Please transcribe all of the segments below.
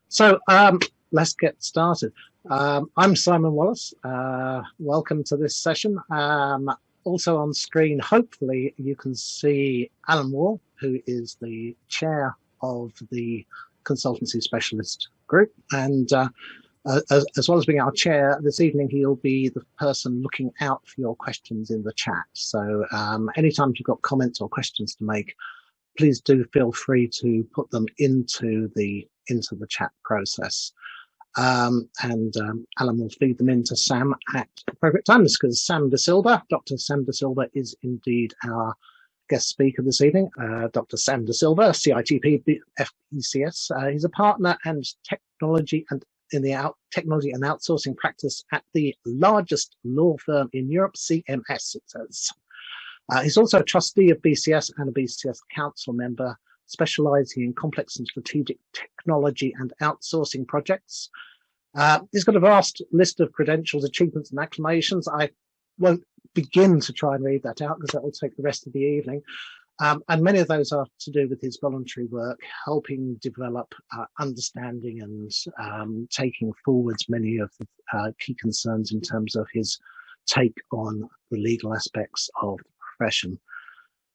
So let's get started. I'm Simon Wallace. Welcome to this session. Also on screen, hopefully you can see Alan Wall, who is the chair of the Consultancy Specialist Group. And as well as being our chair, this evening he'll be the person looking out for your questions in the chat. So anytime you've got comments or questions to make, please do feel free to put them into the chat process. Alan will feed them into Sam at appropriate times, because Sam De Silva, Dr. Sam De Silva, is indeed our guest speaker this evening. Dr. Sam De Silva, CITP, FBCS. He's a partner and technology and in the technology and outsourcing practice at the largest law firm in Europe, CMS, it says. He's also a trustee of BCS and a BCS council member, specializing in complex and strategic technology and outsourcing projects. He's got a vast list of credentials, achievements, and acclamations. I won't begin to try and read that out because that will take the rest of the evening. And many of those are to do with his voluntary work, helping develop understanding and taking forwards many of the key concerns in terms of his take on the legal aspects of the profession.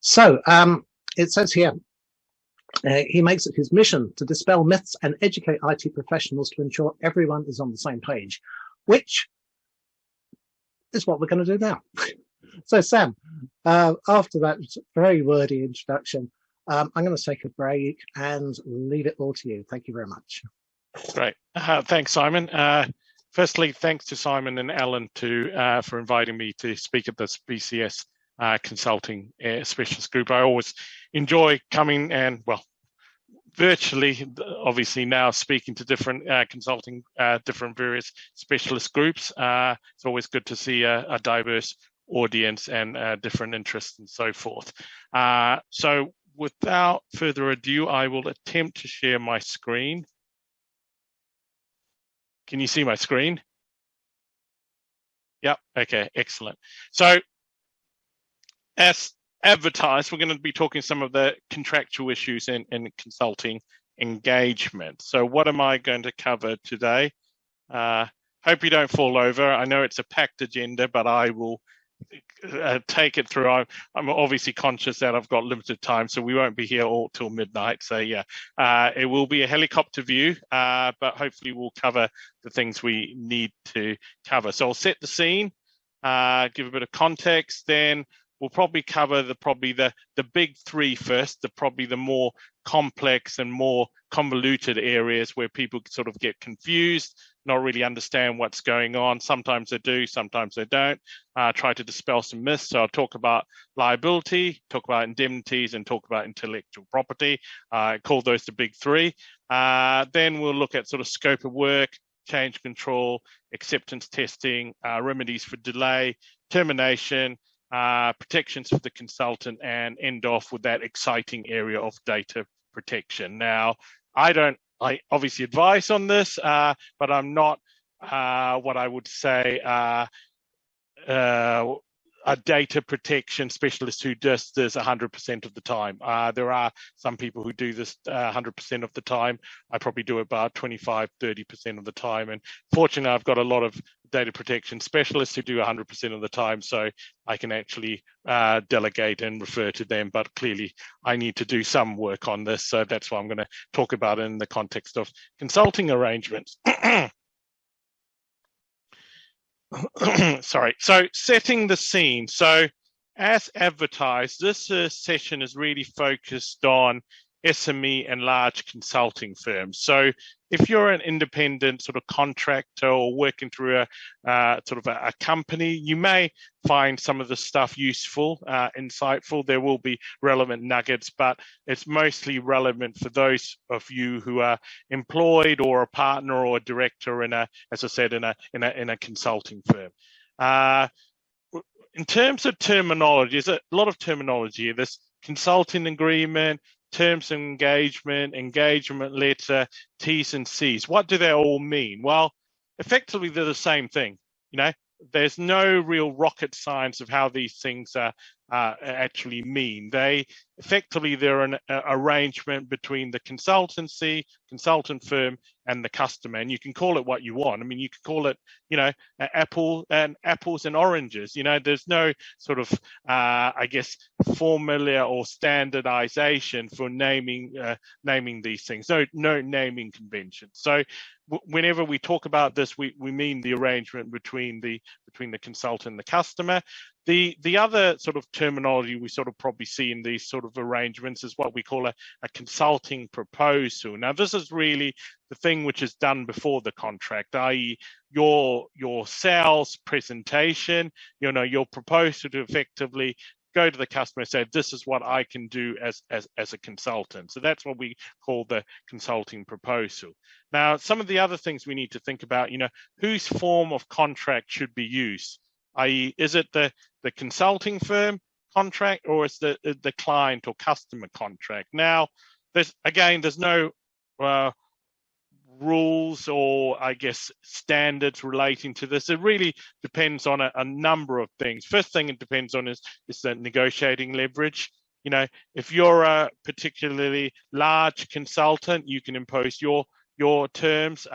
So it says here, he makes it his mission to dispel myths and educate IT professionals to ensure everyone is on the same page, which is what we're going to do now. So Sam, after that very wordy introduction, I'm going to take a break and leave it all to you. Thank you very much. Great. Thanks, Simon. Firstly, thanks to Simon and Alan for inviting me to speak at this BCS consulting specialist group. I always enjoy coming and, well, virtually, obviously now speaking to different consulting, different various specialist groups. It's always good to see a diverse audience and different interests and so forth. So without further ado, I will attempt to share my screen. Can you see my screen? Yep. Okay, excellent. So as advertised, we're going to be talking some of the contractual issues in consulting engagement. So what am I going to cover today? Hope you don't fall over. I know it's a packed agenda, but I will take it through. I'm obviously conscious that I've got limited time, so we won't be here all till midnight. So yeah, it will be a helicopter view, but hopefully we'll cover the things we need to cover. So I'll set the scene, give a bit of context, then we'll probably cover the big three first, probably the more complex and more convoluted areas where people sort of get confused, not really understand what's going on. Sometimes they do, sometimes they don't. Try to dispel some myths. So I'll talk about liability, talk about indemnities, and talk about intellectual property. Call those the big three. Then we'll look at sort of scope of work, change control, acceptance testing, remedies for delay, termination, protections for the consultant, and end off with that exciting area of data protection. Now, I obviously advise on this, but I'm not what I would say a data protection specialist who does this 100% of the time. There are some people who do this 100% of the time. I probably do about 25-30% of the time. And fortunately, I've got a lot of data protection specialists who do 100% of the time, so I can actually delegate and refer to them. But clearly, I need to do some work on this, so that's why I'm going to talk about it in the context of consulting arrangements. Sorry. So setting the scene. So as advertised, this session is really focused on SME and large consulting firms. So if you're an independent sort of contractor or working through a sort of a company, you may find some of the stuff useful, insightful. There will be relevant nuggets, but it's mostly relevant for those of you who are employed or a partner or a director in a, as I said, in a consulting firm. In terms of terminology, there's a lot of terminology here. There's consulting agreement, terms of engagement, engagement letter, T's and C's. What do they all mean? Well, effectively, they're the same thing. You know, there's no real rocket science of how these things actually mean. They're an arrangement between the consultant firm and the customer, and you can call it what you want. I mean, you can call it, apples and oranges. There's no sort of, I guess, formula or standardization for naming these things. No naming convention. So whenever we talk about this, we mean the arrangement between the consultant and the customer. The other sort of terminology we sort of probably see in these sort of arrangements is what we call a consulting proposal. Now, this is really the thing which is done before the contract, i.e. your sales presentation, your proposal to effectively go to the customer and say, this is what I can do as a consultant. So that's what we call the consulting proposal. Now, some of the other things we need to think about, whose form of contract should be used, i.e. is it the consulting firm contract or is the client or customer contract? Now, there's no rules or, I guess, standards relating to this. It really depends on a number of things. First thing it depends on is the negotiating leverage. If you're a particularly large consultant, you can impose your terms,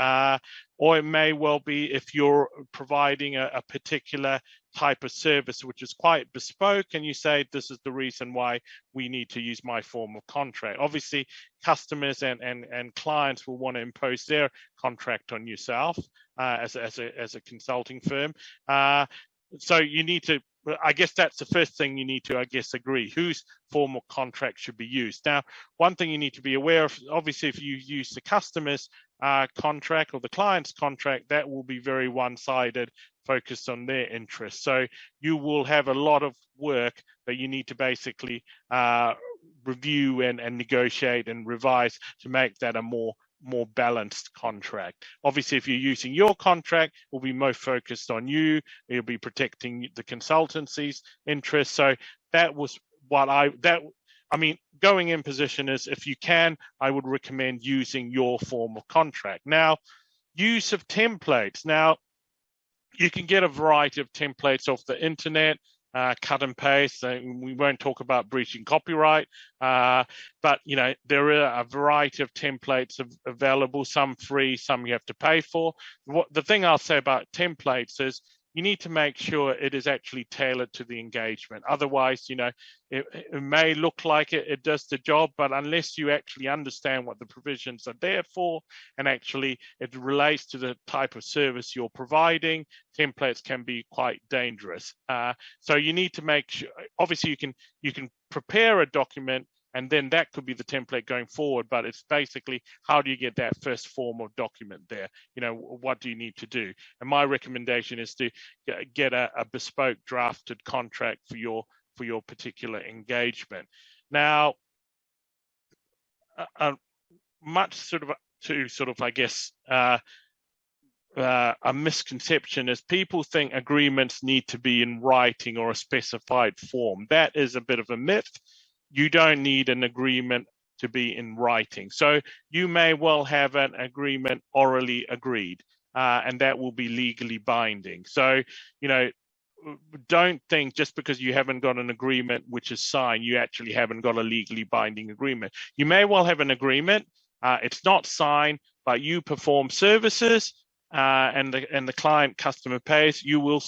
or it may well be if you're providing a particular type of service which is quite bespoke and you say, this is the reason why we need to use my form of contract. Obviously, customers and clients will want to impose their contract on yourself as a consulting firm. So you need to, I guess that's the first thing you need to, agree, whose form of contract should be used. Now, one thing you need to be aware of, obviously, if you use the customer's contract or the client's contract, that will be very one-sided, focused on their interests. So you will have a lot of work that you need to basically review and negotiate and revise to make that a more balanced contract. Obviously, if you're using your contract, it will be most focused on you. You'll be protecting the consultancy's interests. So that was what going in position is, if you can, I would recommend using your form of contract. Now, use of templates. Now, you can get a variety of templates off the internet, cut and paste. We won't talk about breaching copyright, but there are a variety of templates available, some free, some you have to pay for. The thing I'll say about templates is you need to make sure it is actually tailored to the engagement. Otherwise, it may look like it does the job, but unless you actually understand what the provisions are there for and actually it relates to the type of service you're providing, templates can be quite dangerous. So you need to make sure, obviously you can prepare a document and then that could be the template going forward, but it's basically, how do you get that first form of document there? What do you need to do? And my recommendation is to get a bespoke drafted contract for your particular engagement. Now, a misconception is people think agreements need to be in writing or a specified form. That is a bit of a myth. You don't need an agreement to be in writing. So you may well have an agreement orally agreed, and that will be legally binding. So, don't think just because you haven't got an agreement which is signed, you actually haven't got a legally binding agreement. You may well have an agreement, it's not signed, but you perform services, and the client customer pays, you will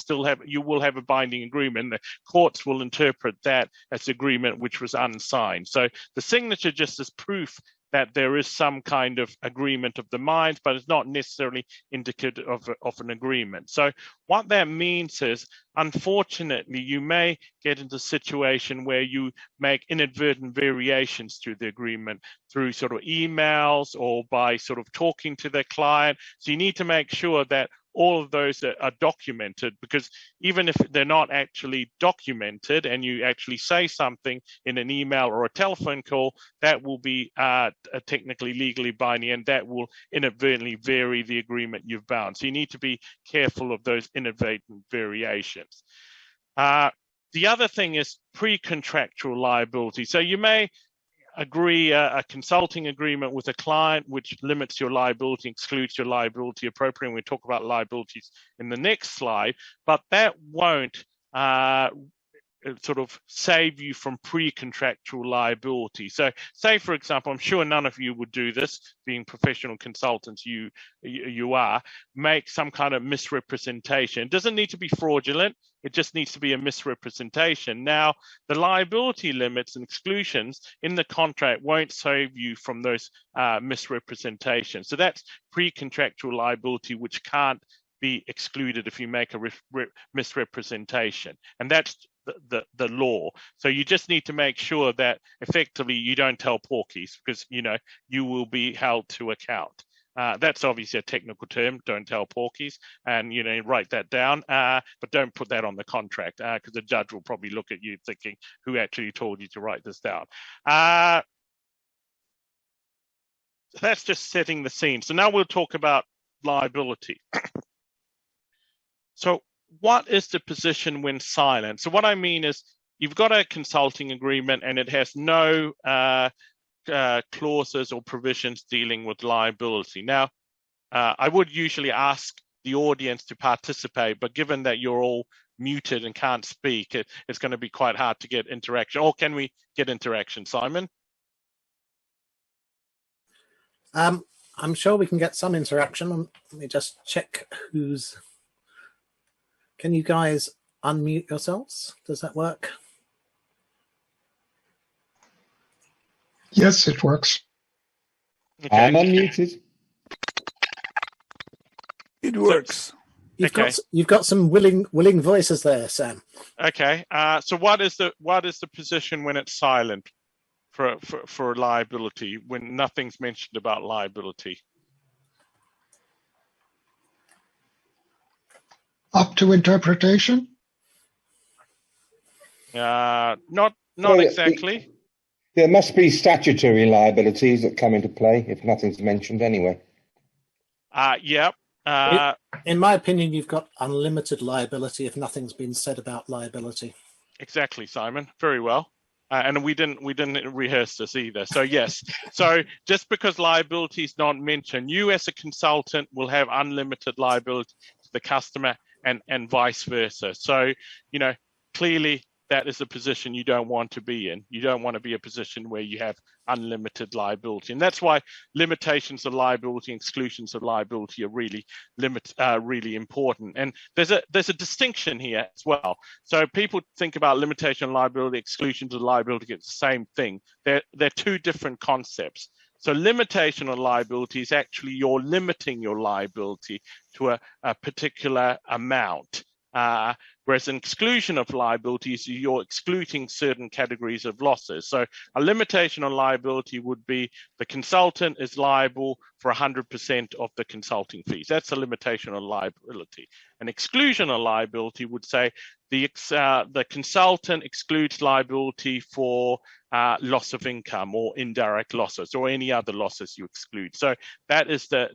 have a binding agreement. The courts will interpret that as agreement which was unsigned. So the signature just is proof that there is some kind of agreement of the minds, but it's not necessarily indicative of an agreement. So what that means is, unfortunately, you may get into a situation where you make inadvertent variations to the agreement through sort of emails or by sort of talking to the client. So you need to make sure that all of those are documented, because even if they're not actually documented and you actually say something in an email or a telephone call, that will be technically legally binding, and that will inadvertently vary the agreement you've bound. So you need to be careful of those inadvertent variations. The other thing is pre-contractual liability. So you may agree a consulting agreement with a client which limits your liability, excludes your liability appropriately. We'll talk about liabilities in the next slide, but that won't sort of save you from pre-contractual liability. So say, for example, I'm sure none of you would do this, being professional consultants, you are, make some kind of misrepresentation. It doesn't need to be fraudulent, it just needs to be a misrepresentation. Now, the liability limits and exclusions in the contract won't save you from those misrepresentations. So that's pre-contractual liability, which can't be excluded if you make a misrepresentation. And that's the law. So you just need to make sure that effectively you don't tell porkies, because you will be held to account. That's obviously a technical term, don't tell porkies, and write that down, but don't put that on the contract, because the judge will probably look at you thinking, who actually told you to write this down? That's just setting the scene. So now we'll talk about liability. So what is the position when silent? So what I mean is, you've got a consulting agreement and it has no clauses or provisions dealing with liability. Now, I would usually ask the audience to participate, but given that you're all muted and can't speak, it's going to be quite hard to get interaction. Or can we get interaction, Simon? I'm sure we can get some interaction. Let me just check who's... Can you guys unmute yourselves? Does that work? Yes, it works. Okay. I'm unmuted. It works. You've got some willing voices there, Sam. Okay. So what is the position when it's silent for liability, when nothing's mentioned about liability? Up to interpretation? Not Well, exactly. There must be statutory liabilities that come into play if nothing's mentioned anyway. Yep. In my opinion, you've got unlimited liability if nothing's been said about liability. Exactly, Simon. Very well. And we didn't rehearse this either. So yes. So just because liability is not mentioned, you as a consultant will have unlimited liability to the customer and vice versa. So, clearly that is a position you don't want to be in. You don't want to be a position where you have unlimited liability. And that's why limitations of liability, exclusions of liability are really important. And there's a distinction here as well. So people think about limitation of liability, exclusions of liability, it's the same thing. They're two different concepts. So limitation of liability is actually you're limiting your liability to a particular amount. Whereas an exclusion of liability is you're excluding certain categories of losses. So a limitation on liability would be the consultant is liable for 100% of the consulting fees. That's a limitation on liability. An exclusion on liability would say the consultant excludes liability for loss of income or indirect losses or any other losses you exclude. So that is a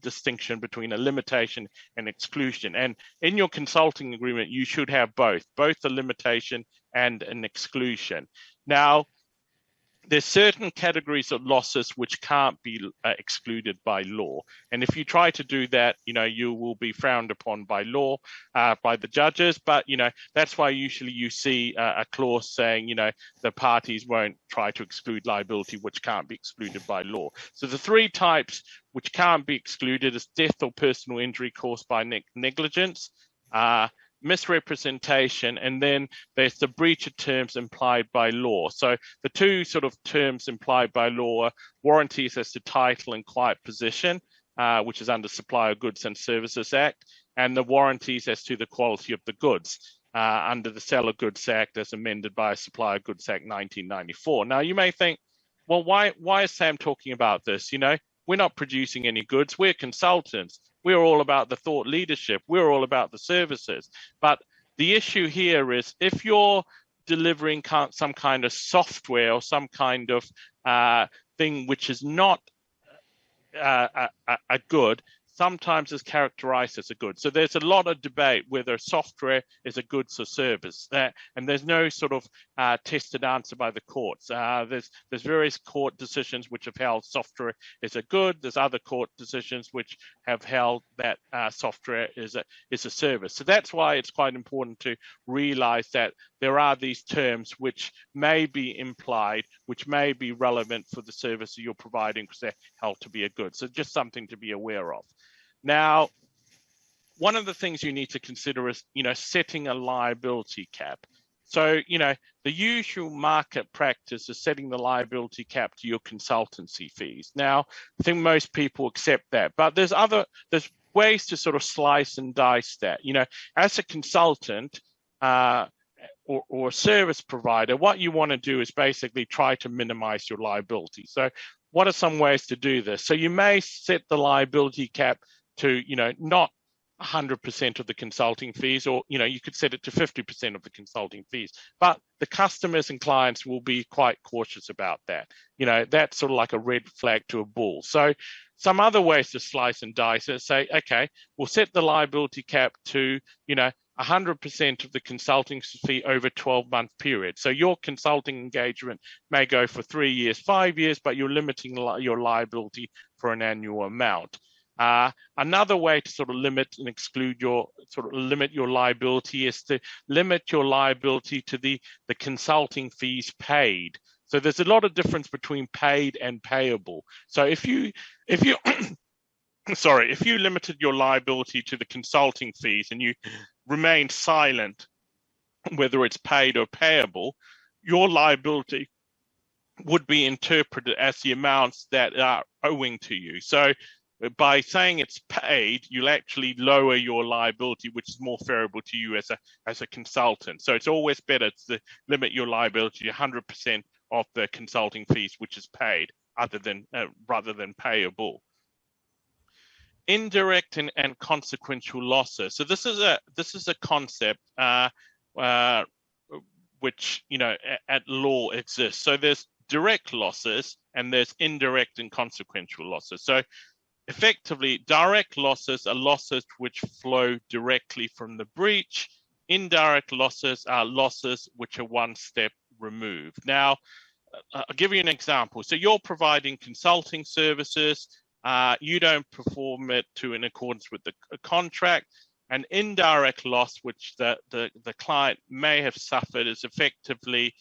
distinction between a limitation and exclusion. And in your consulting agreement, you should have both a limitation and an exclusion. Now, there's certain categories of losses which can't be excluded by law. And if you try to do that, you will be frowned upon by law, by the judges. But, that's why usually you see a clause saying, the parties won't try to exclude liability which can't be excluded by law. So the three types which can't be excluded is death or personal injury caused by negligence, misrepresentation, and then there's the breach of terms implied by law. So the two sort of terms implied by law are warranties as to title and quiet possession, which is under Supply of Goods and Services Act, and the warranties as to the quality of the goods under the Sale of Goods Act as amended by Supply of Goods Act 1994. Now you may think, well, why is Sam talking about this? We're not producing any goods, we're consultants. We're all about the thought leadership. We're all about the services. But the issue here is if you're delivering some kind of software or some kind of thing which is not a good, sometimes is characterized as a good. So there's a lot of debate whether software is a goods or service, and there's no sort of tested answer by the courts. There's various court decisions which have held software is a good. There's other court decisions which have held that software is a service. So that's why it's quite important to realize that there are these terms which may be implied, which may be relevant for the service that you're providing because they're held to be a good. So just something to be aware of. Now, one of the things you need to consider is, setting a liability cap. So, the usual market practice is setting the liability cap to your consultancy fees. Now, I think most people accept that, but there's ways to sort of slice and dice that. As a consultant or a service provider, what you want to do is basically try to minimize your liability. So what are some ways to do this? So you may set the liability cap to, not 100% of the consulting fees, or you could set it to 50% of the consulting fees, but the customers and clients will be quite cautious about that. That's sort of like a red flag to a bull. So some other ways to slice and dice it, say, okay, we'll set the liability cap to 100% of the consulting fee over a 12-month period. So your consulting engagement may go for 3 years, 5 years, but you're limiting your liability for an annual amount. Another way to sort of limit and exclude limit your liability is to limit your liability to the consulting fees paid. So there's a lot of difference between paid and payable. So if you limited your liability to the consulting fees and you remained silent, whether it's paid or payable, your liability would be interpreted as the amounts that are owing to you. So by saying it's paid, you'll actually lower your liability, which is more favorable to you as a consultant. So it's always better to limit your liability to 100% of the consulting fees, which is paid, rather than payable. Indirect and consequential losses. So this is a concept which at law exists. So there's direct losses and there's indirect and consequential losses. So effectively, direct losses are losses which flow directly from the breach. Indirect losses are losses which are one step removed. Now, I'll give you an example. So you're providing consulting services. You don't perform it in accordance with the contract. An indirect loss which the client may have suffered is effectively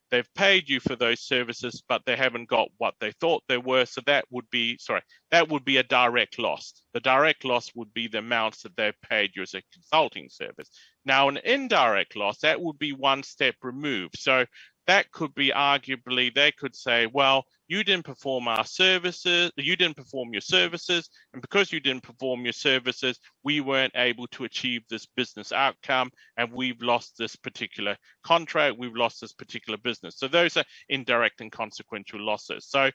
they've paid you for those services, but they haven't got what they thought they were. So that would be a direct loss. The direct loss would be the amounts that they've paid you as a consulting service. Now, an indirect loss, that would be one step removed. So that could be arguably, they could say, well, you didn't perform our services, you didn't perform your services, and because you didn't perform your services, we weren't able to achieve this business outcome, and we've lost this particular contract, we've lost this particular business. So those are indirect and consequential losses. So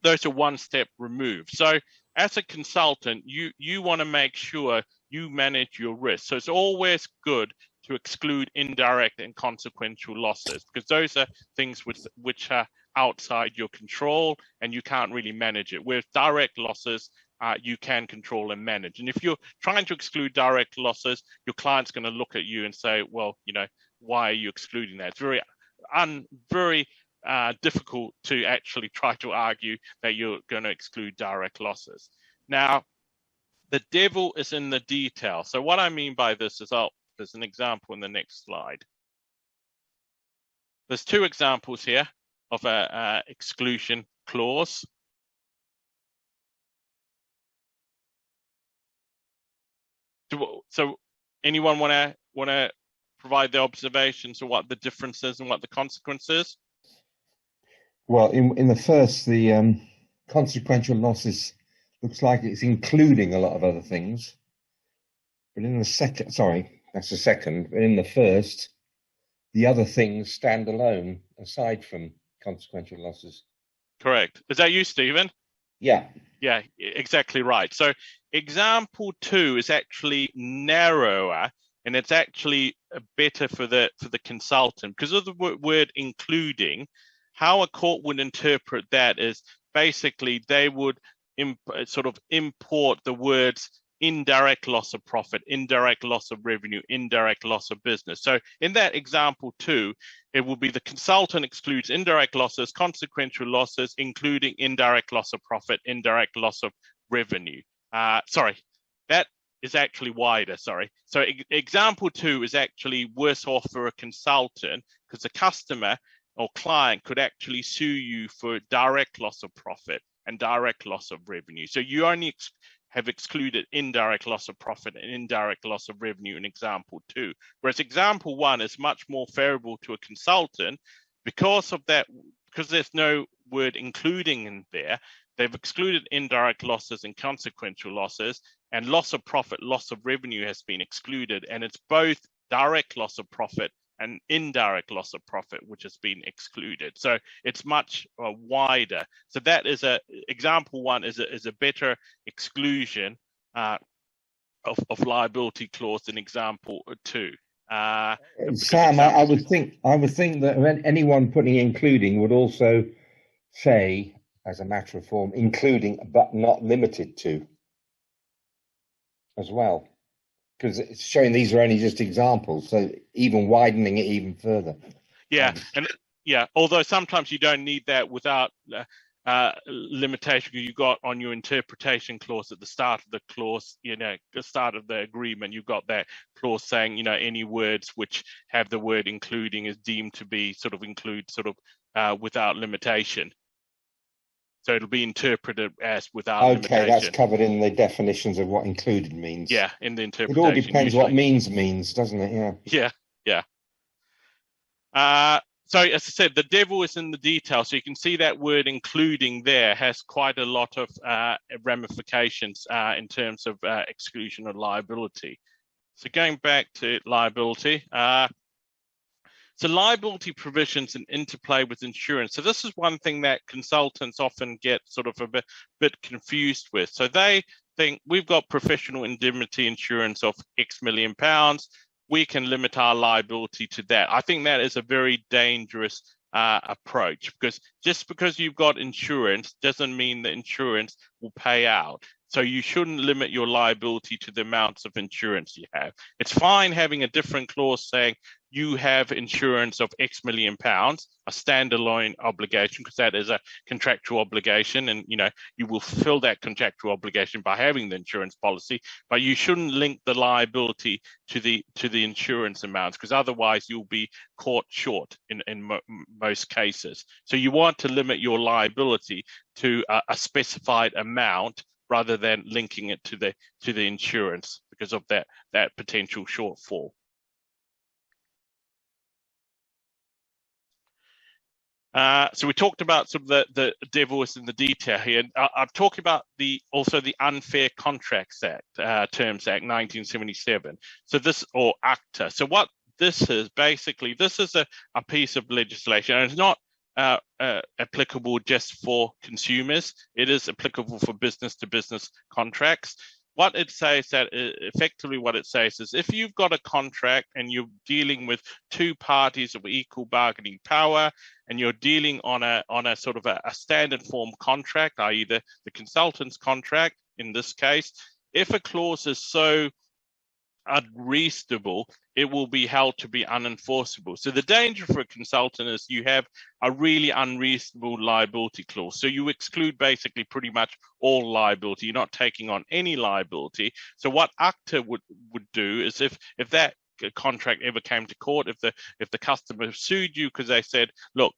those are one step removed. So as a consultant, you want to make sure you manage your risk. So it's always good to exclude indirect and consequential losses, because those are things which are outside your control and you can't really manage it. Whereas direct losses, you can control and manage. And if you're trying to exclude direct losses, your client's going to look at you and say, well, why are you excluding that? It's very difficult to actually try to argue that you're going to exclude direct losses. Now, the devil is in the detail. So what I mean by this is, there's an example in the next slide. There's two examples here of a exclusion clause. So anyone want to provide the observations of what the difference is and what the consequence is? Well, in the first, the consequential losses looks like it's including a lot of other things. But in the second, that's the second. But in the first, the other things stand alone aside from consequential losses. Correct. Is that you, Stephen? Yeah. Yeah, exactly right. So example 2 is actually narrower, and it's actually better for the consultant because of the word including. How a court would interpret that is basically they would import the words indirect loss of profit, indirect loss of revenue, indirect loss of business. So in that example 2, it will be the consultant excludes indirect losses, consequential losses, including indirect loss of profit, indirect loss of revenue. That is actually wider, sorry. So example 2 is actually worse off for a consultant because the customer or client could actually sue you for direct loss of profit and direct loss of revenue. So you only have excluded indirect loss of profit and indirect loss of revenue in example 2. Whereas example 1 is much more favorable to a consultant because of that, because there's no word including in there. They've excluded indirect losses and consequential losses, and loss of profit, loss of revenue has been excluded, and it's both direct loss of profit and indirect loss of profit which has been excluded. So it's much wider. So that is example 1 is a better exclusion of liability clause than example 2. Sam, I would think that anyone putting including would also say, as a matter of form, including but not limited to as well, because it's showing these are only just examples, so even widening it even further. Yeah, and yeah, although sometimes you don't need that without limitation. You got on your interpretation clause at the start of the clause, the start of the agreement, you've got that clause saying, any words which have the word including is deemed to be without limitation. So it'll be interpreted as without limitation. Okay, that's covered in the definitions of what included means. Yeah, in the interpretation. It all depends usually. what means, doesn't it? Yeah. So as I said, the devil is in the detail. So you can see that word including there has quite a lot of ramifications in terms of exclusion of liability. So going back to liability, so liability provisions and interplay with insurance. So this is one thing that consultants often get sort of a bit confused with. So they think we've got professional indemnity insurance of X million pounds. We can limit our liability to that. I think that is a very dangerous approach, because just because you've got insurance doesn't mean the insurance will pay out. So you shouldn't limit your liability to the amounts of insurance you have. It's fine having a different clause saying you have insurance of X million pounds, a standalone obligation, because that is a contractual obligation, and you will fulfill that contractual obligation by having the insurance policy. But you shouldn't link the liability to the insurance amounts, because otherwise you'll be caught short in most cases. So you want to limit your liability to a specified amount rather than linking it to the insurance because of that potential shortfall. So we talked about sort of the devil is in the detail here. And I've talked about also the Unfair Contracts Act, Terms Act 1977. So this, or ACTA. So what this is, basically, this is a piece of legislation, and it's not applicable just for consumers. It is applicable for business-to-business contracts. What it says effectively what it says is if you've got a contract and you're dealing with two parties of equal bargaining power, and you're dealing on a sort of a standard form contract, i.e. the consultant's contract in this case, if a clause is so unreasonable, it will be held to be unenforceable. So the danger for a consultant is you have a really unreasonable liability clause. So you exclude basically pretty much all liability. You're not taking on any liability. So what ACTA would do is if that contract ever came to court, if the customer sued you because they said, look,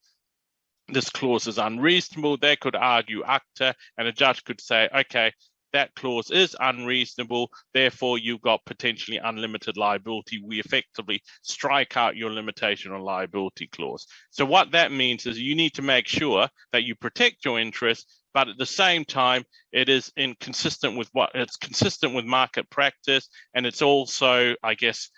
this clause is unreasonable, they could argue ACTA, and a judge could say, okay, that clause is unreasonable, therefore you've got potentially unlimited liability. We effectively strike out your limitation on liability clause. So what that means is you need to make sure that you protect your interests, but at the same time, it is consistent with market practice, and it's also, I guess,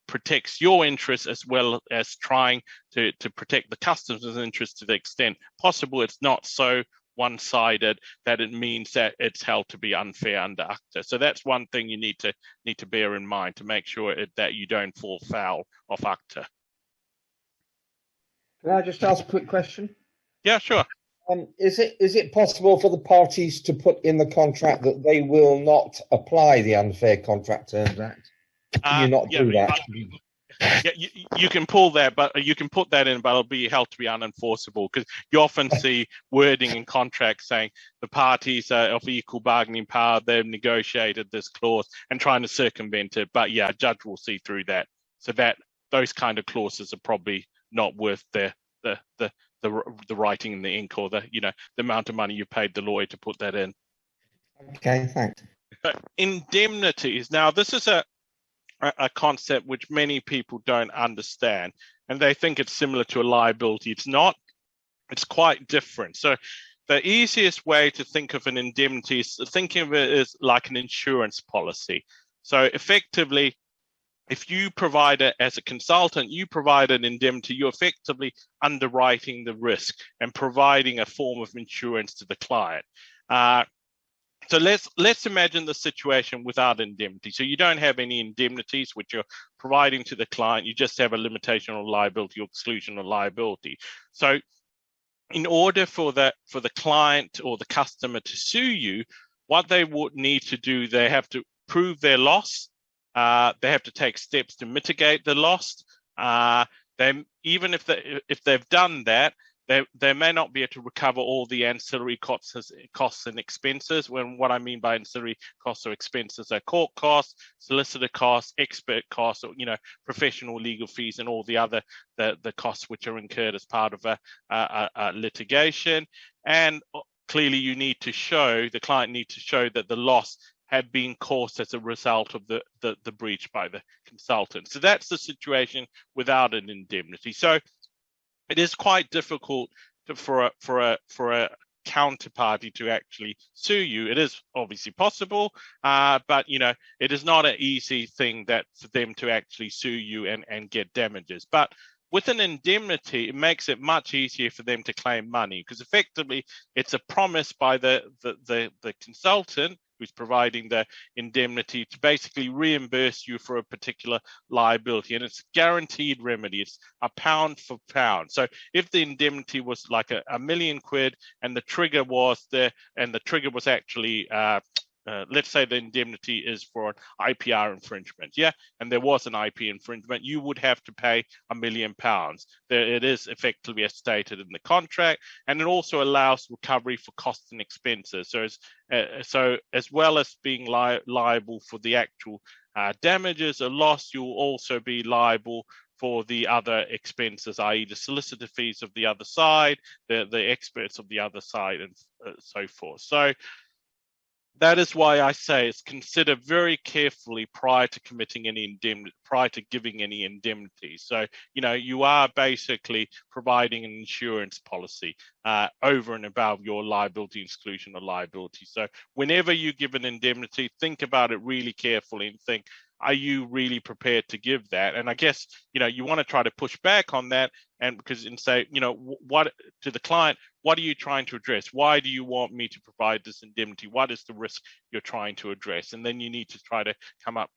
protects your interests as well as trying to protect the customer's interests to the extent possible. It's not so one-sided that it means that it's held to be unfair under ACTA. So that's one thing you need to bear in mind to make sure that you don't fall foul of ACTA. Can I just ask a quick question? Yeah, sure. Is it possible for the parties to put in the contract that they will not apply the Unfair Contract Terms Act? Can you not do that? Yeah, you can pull that, but you can put that in, but it'll be held to be unenforceable, because you often see wording in contracts saying the parties are of equal bargaining power, they've negotiated this clause and trying to circumvent it. But yeah, a judge will see through that. So that those kind of clauses are probably not worth the writing in the ink, or the amount of money you paid the lawyer to put that in. Okay, thanks. Indemnities. Now, this is a concept which many people don't understand, and they think it's similar to a liability. It's not. It's quite different. So the easiest way to think of an indemnity is thinking of it as like an insurance policy. So effectively, if you provide it as a consultant, you provide an indemnity, you're effectively underwriting the risk and providing a form of insurance to the client. So let's imagine the situation without indemnity. So you don't have any indemnities which you're providing to the client. You just have a limitation on liability or exclusion of liability. So in order for the client or the customer to sue you, what they would need to do, they have to prove their loss. They have to take steps to mitigate the loss. Even if they've done that, they may not be able to recover all the ancillary costs and expenses. What I mean by ancillary costs or expenses are court costs, solicitor costs, expert costs, or professional legal fees, and all the other the costs which are incurred as part of a litigation. And clearly, the client needs to show that the loss had been caused as a result of the breach by the consultant. So that's the situation without an indemnity. So it is quite difficult for a counterparty to actually sue you. It is obviously possible, but it is not an easy thing for them to actually sue you and get damages. But with an indemnity, it makes it much easier for them to claim money, because effectively it's a promise by the consultant who's providing the indemnity to basically reimburse you for a particular liability, and it's guaranteed remedy. It's a pound for pound. So if the indemnity was like a million quid, and the trigger was actually let's say the indemnity is for an IPR infringement, and there was an IP infringement, you would have to pay £1 million. It is effectively as stated in the contract, and it also allows recovery for costs and expenses. So as well as being liable for the actual damages or loss, you will also be liable for the other expenses, i.e. the solicitor fees of the other side, the experts of the other side, and so forth. So that is why I say it's considered very carefully prior to committing any indemnity, prior to giving any indemnity. So, you are basically providing an insurance policy over and above your liability exclusion or liability. So whenever you give an indemnity, think about it really carefully and think, are you really prepared to give that? And I guess, you want to try to push back on that, and say, what to the client, what are you trying to address? Why do you want me to provide this indemnity? What is the risk you're trying to address? And then you need to try to come up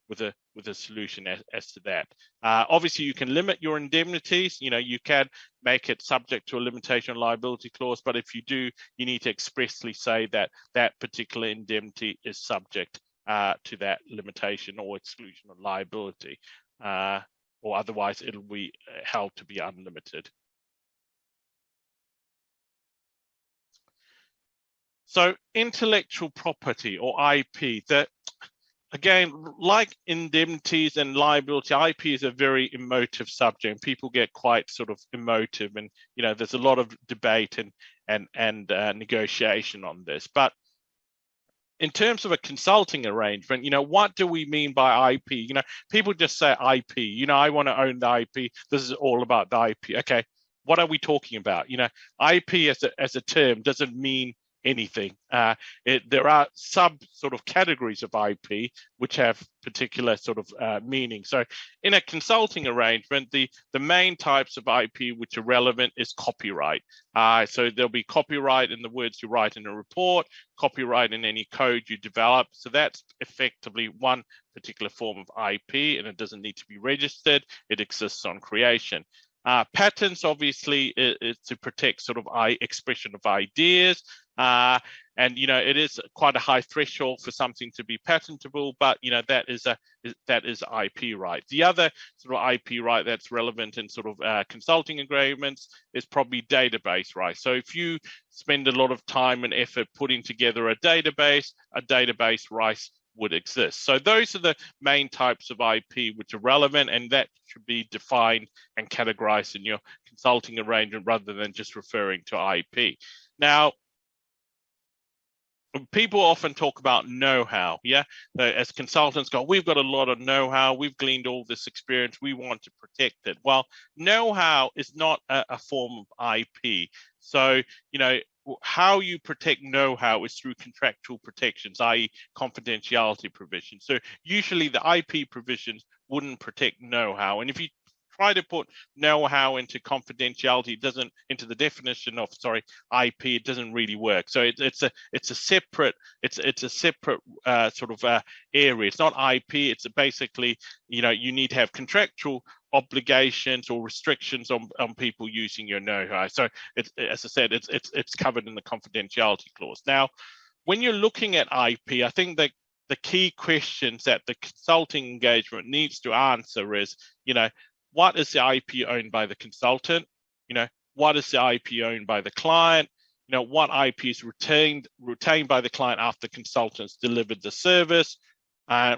with a solution as to that. Obviously, you can limit your indemnities. You can make it subject to a limitation on liability clause, but if you do, you need to expressly say that particular indemnity is subject to that limitation or exclusion of liability, or otherwise it'll be held to be unlimited. So intellectual property or IP, that again, like indemnities and liability, IP is a very emotive subject. People get quite sort of emotive, and there's a lot of debate and negotiation on this. But in terms of a consulting arrangement, what do we mean by IP? People just say IP. I want to own the IP. This is all about the IP. Okay, what are we talking about? IP as a term doesn't mean anything. There are sub sort of categories of IP which have particular sort of meaning. So in a consulting arrangement, the main types of IP which are relevant is copyright. So there'll be copyright in the words you write in a report, copyright in any code you develop. So that's effectively one particular form of IP, and it doesn't need to be registered. It exists on creation. Patents, obviously, is to protect sort of expression of ideas. And it is quite a high threshold for something to be patentable, but that is IP right. The other sort of IP right that's relevant in sort of consulting agreements is probably database right. So if you spend a lot of time and effort putting together a database right would exist. So those are the main types of IP which are relevant, and that should be defined and categorized in your consulting arrangement rather than just referring to IP. Now, people often talk about know-how, as consultants go, we've got a lot of know-how, we've gleaned all this experience, we want to protect it. Well, know-how is not a form of IP. So, how you protect know-how is through contractual protections, i.e. confidentiality provisions. So usually the IP provisions wouldn't protect know-how. And if you try to put know-how into confidentiality, into the definition of IP, it doesn't really work. So it's a separate sort of area. It's not IP. It's basically you need to have contractual obligations or restrictions on people using your know-how. So it's, as I said, it's covered in the confidentiality clause. Now, when you're looking at IP, I think that the key questions that the consulting engagement needs to answer is, what is the IP owned by the consultant? What is the IP owned by the client? What IP is retained by the client after the consultant's delivered the service?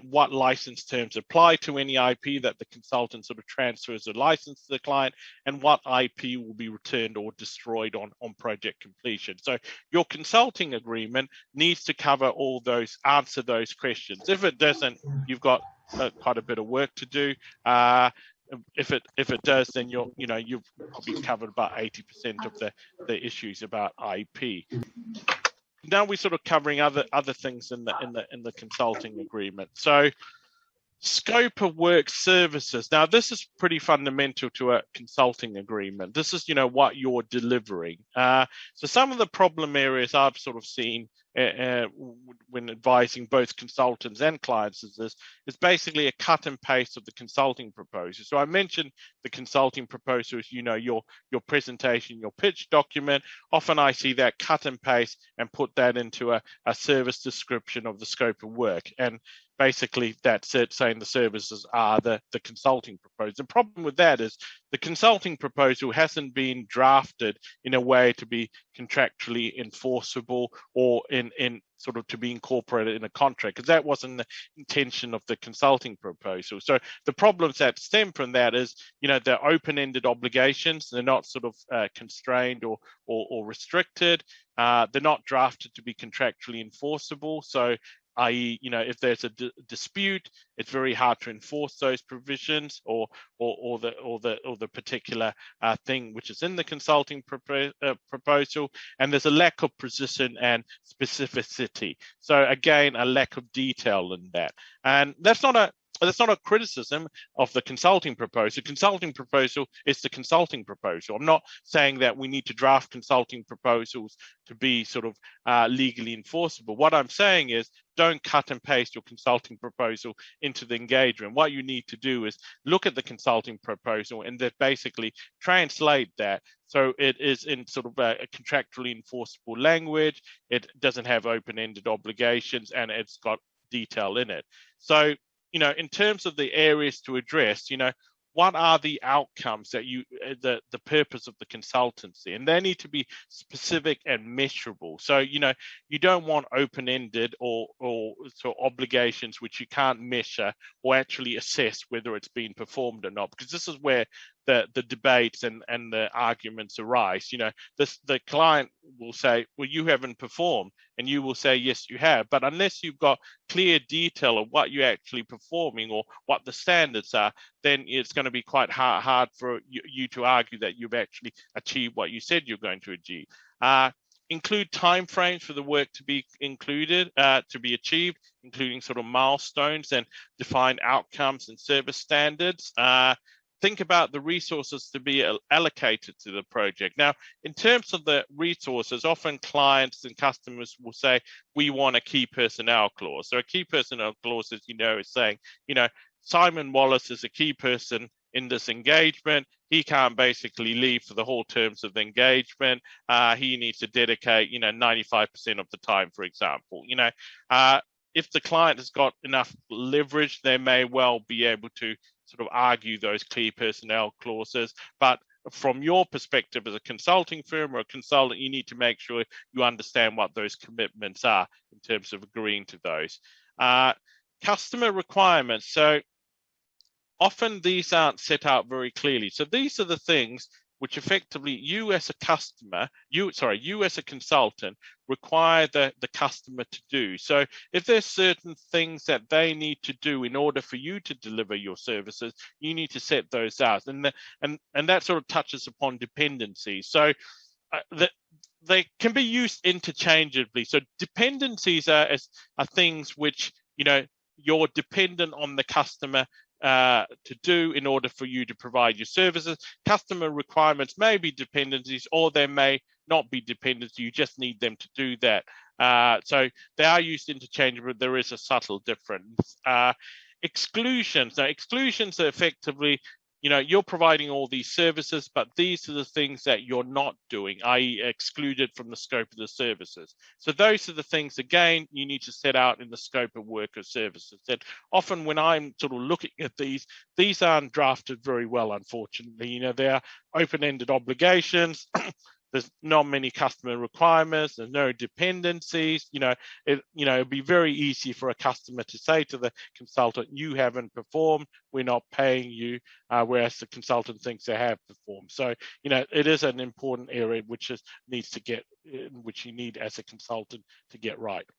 What license terms apply to any IP that the consultant sort of transfers a license to the client, and what IP will be returned or destroyed on project completion. So your consulting agreement needs to cover all those, answer those questions. If it doesn't, you've got quite a bit of work to do. If it does, then you've probably covered about 80% of the issues about IP. Now we're sort of covering other things in the consulting agreement. So scope of work services. Now this is pretty fundamental to a consulting agreement. This is what you're delivering. So some of the problem areas I've sort of seen when advising both consultants and clients is basically a cut and paste of the consulting proposal. So I mentioned the consulting proposal is your presentation, your pitch document. Often I see that cut and paste and put that into a service description of the scope of work, and basically that's it, saying the services are the consulting proposal. The problem with that is the consulting proposal hasn't been drafted in a way to be contractually enforceable or in sort of to be incorporated in a contract, because that wasn't the intention of the consulting proposal. So the problems that stem from that is, they're open-ended obligations. They're not sort of constrained or restricted. They're not drafted to be contractually enforceable. So i.e., if there's a dispute, it's very hard to enforce those provisions or the particular thing which is in the consulting proposal, and there's a lack of precision and specificity. So again, a lack of detail in that, and that's not a criticism of the consulting proposal. Consulting proposal is the consulting proposal. I'm not saying that we need to draft consulting proposals to be sort of legally enforceable. What I'm saying is, don't cut and paste your consulting proposal into the engagement. What you need to do is look at the consulting proposal and then basically translate that so it is in sort of a contractually enforceable language. It doesn't have open-ended obligations, and it's got detail in it. So, in terms of the areas to address, what are the outcomes that the purpose of the consultancy, and they need to be specific and measurable. So you don't want open-ended or so obligations which you can't measure or actually assess whether it's been performed or not, because this is where the debates and the arguments arise. The client will say, well, you haven't performed, and you will say, yes, you have. But unless you've got clear detail of what you're actually performing or what the standards are, then it's going to be quite hard for you to argue that you've actually achieved what you said you're going to achieve. Include timeframes for the work to be to be achieved, including sort of milestones, and define outcomes and service standards. Think about the resources to be allocated to the project. Now, in terms of the resources, often clients and customers will say, we want a key personnel clause. So a key personnel clause, as is saying, Simon Wallace is a key person in this engagement, he can't basically leave for the whole terms of the engagement. He needs to dedicate, 95% of the time, for example. If the client has got enough leverage, they may well be able to sort of argue those clear personnel clauses. But from your perspective as a consulting firm or a consultant, you need to make sure you understand what those commitments are in terms of agreeing to those. Customer requirements. So often these aren't set out very clearly. So these are the things which effectively you as a customer, you as a consultant require the customer to do. So if there's certain things that they need to do in order for you to deliver your services, you need to set those out. And that sort of touches upon dependencies. So they can be used interchangeably. So dependencies are things which, you're dependent on the customer to do in order for you to provide your services. Customer requirements may be dependencies, or they may not be dependencies. You just need them to do that. So they are used interchangeably, but there is a subtle difference. Exclusions. Now, exclusions are effectively, you're providing all these services, but these are the things that you're not doing, i.e. excluded from the scope of the services. So those are the things, again, you need to set out in the scope of work or services. That often when I'm sort of looking at these aren't drafted very well, unfortunately. They are open-ended obligations. There's not many customer requirements. There's no dependencies. It'd be very easy for a customer to say to the consultant, "You haven't performed. We're not paying you," whereas the consultant thinks they have performed. So, it is an important area which you need as a consultant to get right.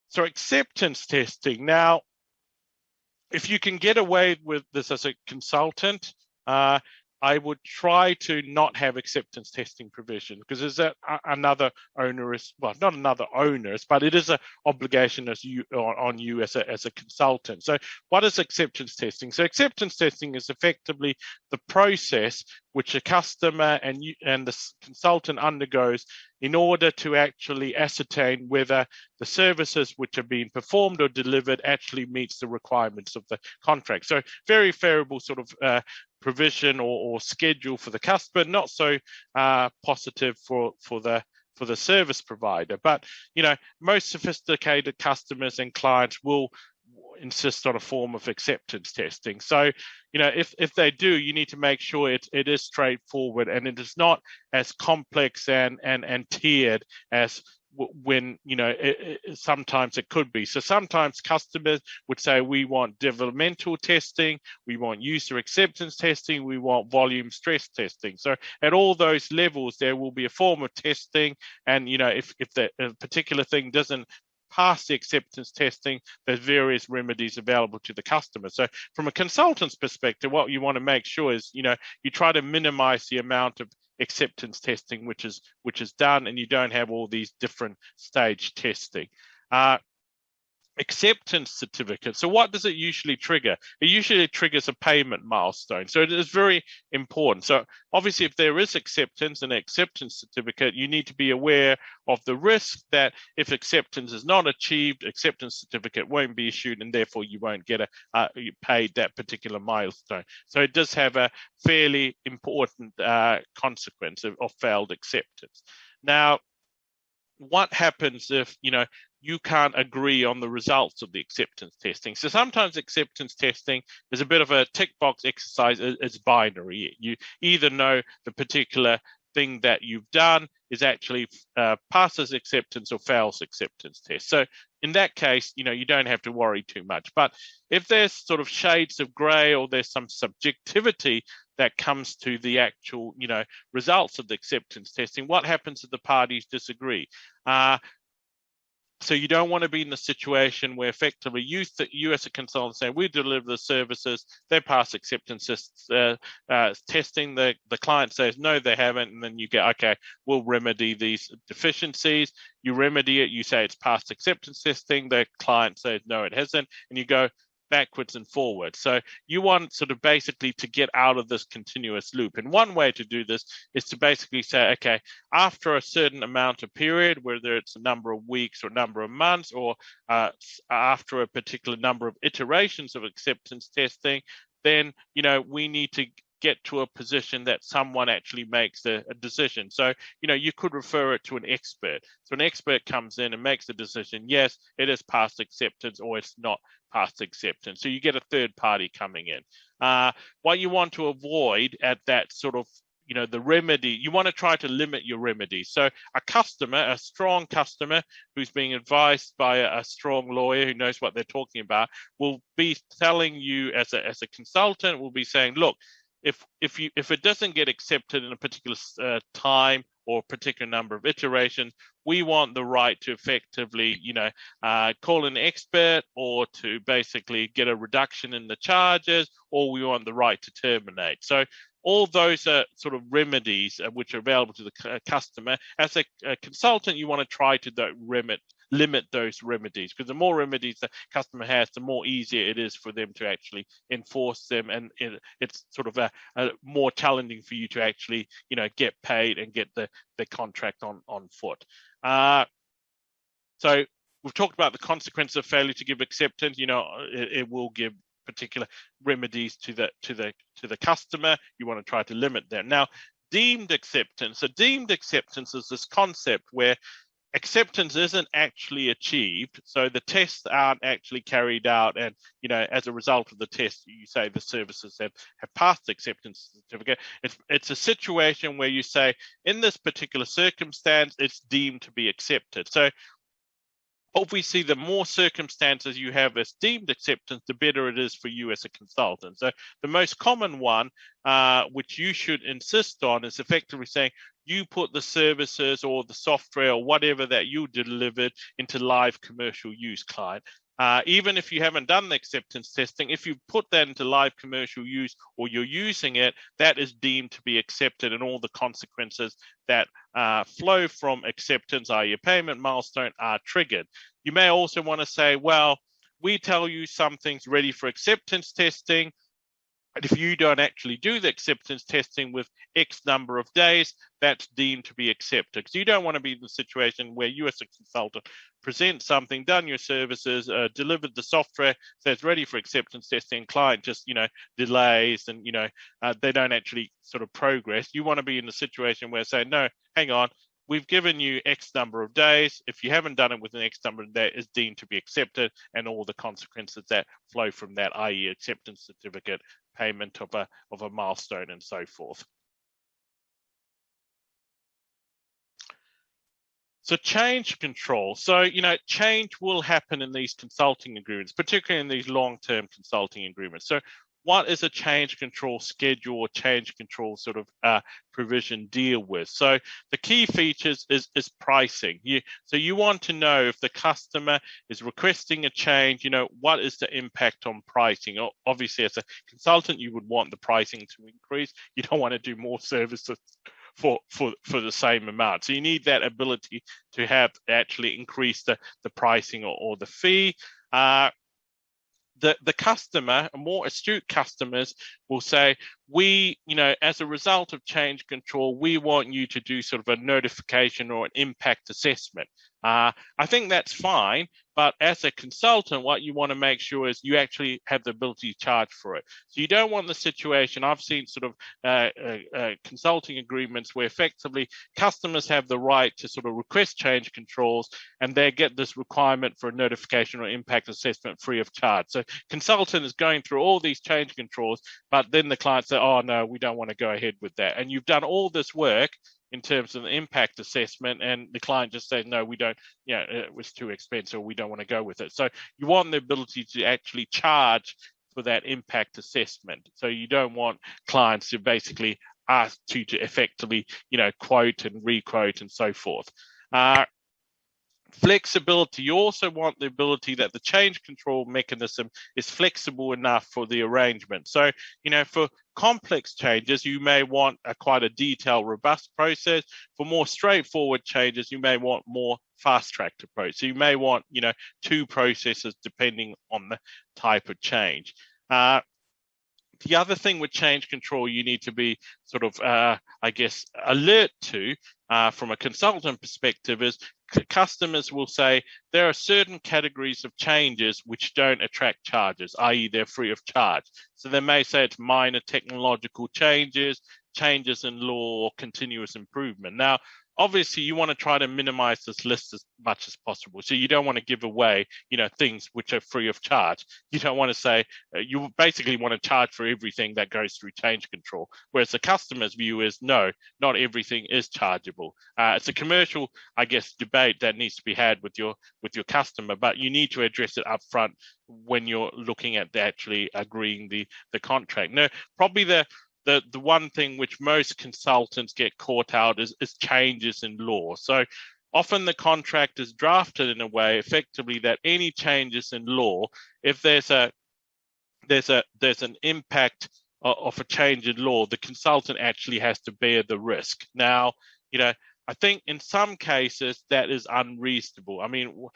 So, acceptance testing. Now, if you can get away with this as a consultant, I would try to not have acceptance testing provision, because there's another onerous, well, not another onerous, but it is an obligation on you as a consultant. So what is acceptance testing? So acceptance testing is effectively the process which a customer and the consultant undergoes in order to actually ascertain whether the services which are being performed or delivered actually meets the requirements of the contract. So very favorable sort of provision or schedule for the customer, not so positive for the service provider. But most sophisticated customers and clients will insist on a form of acceptance testing. So if they do, you need to make sure it is straightforward and it is not as complex and tiered as when sometimes it could be. So sometimes customers would say, we want developmental testing, we want user acceptance testing, we want volume stress testing. So at all those levels, there will be a form of testing, and if the particular thing doesn't pass the acceptance testing, there's various remedies available to the customer. So from a consultant's perspective, what you want to make sure is you try to minimize the amount of acceptance testing which is done, and you don't have all these different stage testing. Acceptance certificate. So what does it usually trigger? It usually triggers a payment milestone. So it is very important. So obviously, if there is acceptance and an acceptance certificate, you need to be aware of the risk that if acceptance is not achieved, acceptance certificate won't be issued, and therefore you won't get paid that particular milestone. So it does have a fairly important consequence of failed acceptance. Now, what happens if you can't agree on the results of the acceptance testing? So sometimes acceptance testing is a bit of a tick box exercise. It's binary. You either know the particular thing that you've done is actually passes acceptance or fails acceptance test. So in that case, you don't have to worry too much. But if there's sort of shades of gray, or there's some subjectivity that comes to the actual, results of the acceptance testing, what happens if the parties disagree? So you don't want to be in the situation where effectively you as a consultant say, we deliver the services, they pass acceptance testing, the client says, no, they haven't, and then you go, okay, we'll remedy these deficiencies. You remedy it, you say it's passed acceptance testing, the client says, no, it hasn't, and you go, backwards and forwards. So you want sort of basically to get out of this continuous loop. And one way to do this is to basically say, okay, after a certain amount of period, whether it's a number of weeks or number of months, or after a particular number of iterations of acceptance testing, then, you know, we need to get to a position that someone actually makes a decision. So, you know, you could refer it to an expert. So an expert comes in and makes a decision, yes, it is past acceptance, or it's not past acceptance. So you get a third party coming in. What you want to avoid at that sort of, you know, the remedy, you want to try to limit your remedies. So a customer, a strong customer who's being advised by a strong lawyer who knows what they're talking about, will be telling you as a consultant, will be saying, look, if it doesn't get accepted in a particular time or a particular number of iterations, we want the right to effectively, you know, call an expert, or to basically get a reduction in the charges, or we want the right to terminate. So all those are sort of remedies which are available to the customer. As a consultant, you want to try to limit those remedies, because the more remedies the customer has, the more easier it is for them to actually enforce them, and it's sort of a more challenging for you to actually, you know, get paid and get the contract on foot. So we've talked about the consequence of failure to give acceptance. You know, it will give particular remedies to the customer. You want to try to limit that. Now, deemed acceptance. So deemed acceptance is this concept where acceptance isn't actually achieved, so the tests aren't actually carried out, and, you know, as a result of the test, you say the services have passed the acceptance certificate. It's a situation where you say, in this particular circumstance, it's deemed to be accepted. So obviously, the more circumstances you have as deemed acceptance, the better it is for you as a consultant. So the most common one, which you should insist on, is effectively saying you put the services or the software or whatever that you delivered into live commercial use, client. Even if you haven't done the acceptance testing, if you put that into live commercial use or you're using it, that is deemed to be accepted, and all the consequences that flow from acceptance, i.e. a payment milestone, are triggered. You may also want to say, well, we tell you something's ready for acceptance testing, and if you don't actually do the acceptance testing with X number of days, that's deemed to be accepted. Because you don't want to be in the situation where you as a consultant present something, done your services, delivered the software, so it's ready for acceptance testing, client just, you know, delays, and, you know, they don't actually sort of progress. You want to be in the situation where say, no, hang on, we've given you X number of days. If you haven't done it within X number of days, it's deemed to be accepted, and all the consequences that flow from that, i.e. acceptance certificate, payment of a milestone, and so forth. So change control. So, you know, change will happen in these consulting agreements, particularly in these long-term consulting agreements. So what is a change control schedule or change control sort of provision deal with? So the key features is pricing. So you want to know if the customer is requesting a change, you know, what is the impact on pricing? Obviously, as a consultant, you would want the pricing to increase. You don't want to do more services for the same amount. So you need that ability to have actually increase the pricing or the fee. The customer, more astute customers, will say, we, you know, as a result of change control, we want you to do sort of a notification or an impact assessment. I think that's fine, but as a consultant, what you want to make sure is you actually have the ability to charge for it. So you don't want the situation, I've seen sort of consulting agreements where effectively customers have the right to sort of request change controls, and they get this requirement for a notification or impact assessment free of charge. So consultant is going through all these change controls, but then the client says, oh no, we don't want to go ahead with that. And you've done all this work in terms of the impact assessment, and the client just says, no, we don't, you know, it was too expensive, we don't want to go with it. So you want the ability to actually charge for that impact assessment. So you don't want clients to basically ask you to effectively, you know, quote and re-quote and so forth. Flexibility, you also want the ability that the change control mechanism is flexible enough for the arrangement. So, for complex changes, you may want quite a detailed, robust process. For more straightforward changes, you may want more fast-tracked approach. So you may want, 2 processes depending on the type of change. The other thing with change control you need to be sort of, alert to from a consultant perspective is customers will say there are certain categories of changes which don't attract charges, i.e. they're free of charge. So they may say it's minor technological changes, changes in law, or continuous improvement. Now, obviously, you want to try to minimize this list as much as possible. So you don't want to give away, things which are free of charge. You don't want to say, you basically want to charge for everything that goes through change control. Whereas the customer's view is, no, not everything is chargeable. It's a commercial, debate that needs to be had with your customer, but you need to address it up front when you're looking at actually agreeing the contract. Now, probably the one thing which most consultants get caught out is changes in law. So often the contract is drafted in a way effectively that any changes in law, if there's an impact of a change in law, the consultant actually has to bear the risk. Now, I think in some cases that is unreasonable. I mean,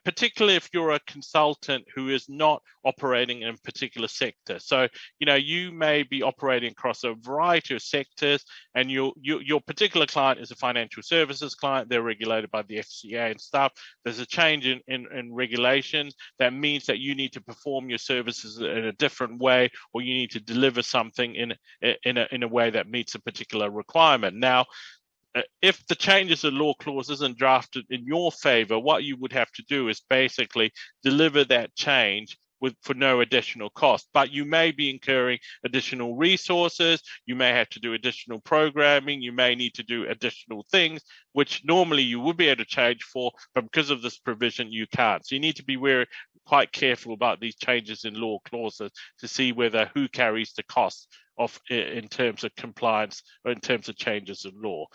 particularly if you're a consultant who is not operating in a particular sector. So, you may be operating across a variety of sectors, and your particular client is a financial services client. They're regulated by the FCA and stuff. There's a change in regulations that means that you need to perform your services in a different way, or you need to deliver something in a way that meets a particular requirement. Now, if the changes in law clause isn't drafted in your favor, what you would have to do is basically deliver that change for no additional cost. But you may be incurring additional resources, you may have to do additional programming, you may need to do additional things, which normally you would be able to change for, but because of this provision, you can't. So you need to be quite careful about these changes in law clauses to see who carries the cost in terms of compliance or in terms of changes in law.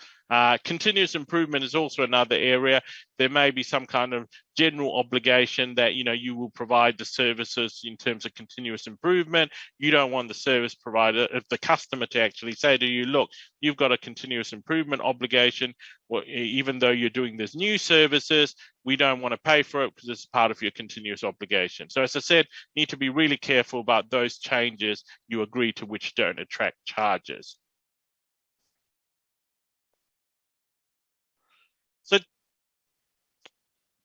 Continuous improvement is also another area. There may be some kind of general obligation that you will provide the services in terms of continuous improvement. You don't want the service provider, if the customer, to actually say to you, look, you've got a continuous improvement obligation. Well, even though you're doing these new services, we don't want to pay for it because it's part of your continuous obligation. So as I said, you need to be really careful about those changes you agree to which don't attract charges. So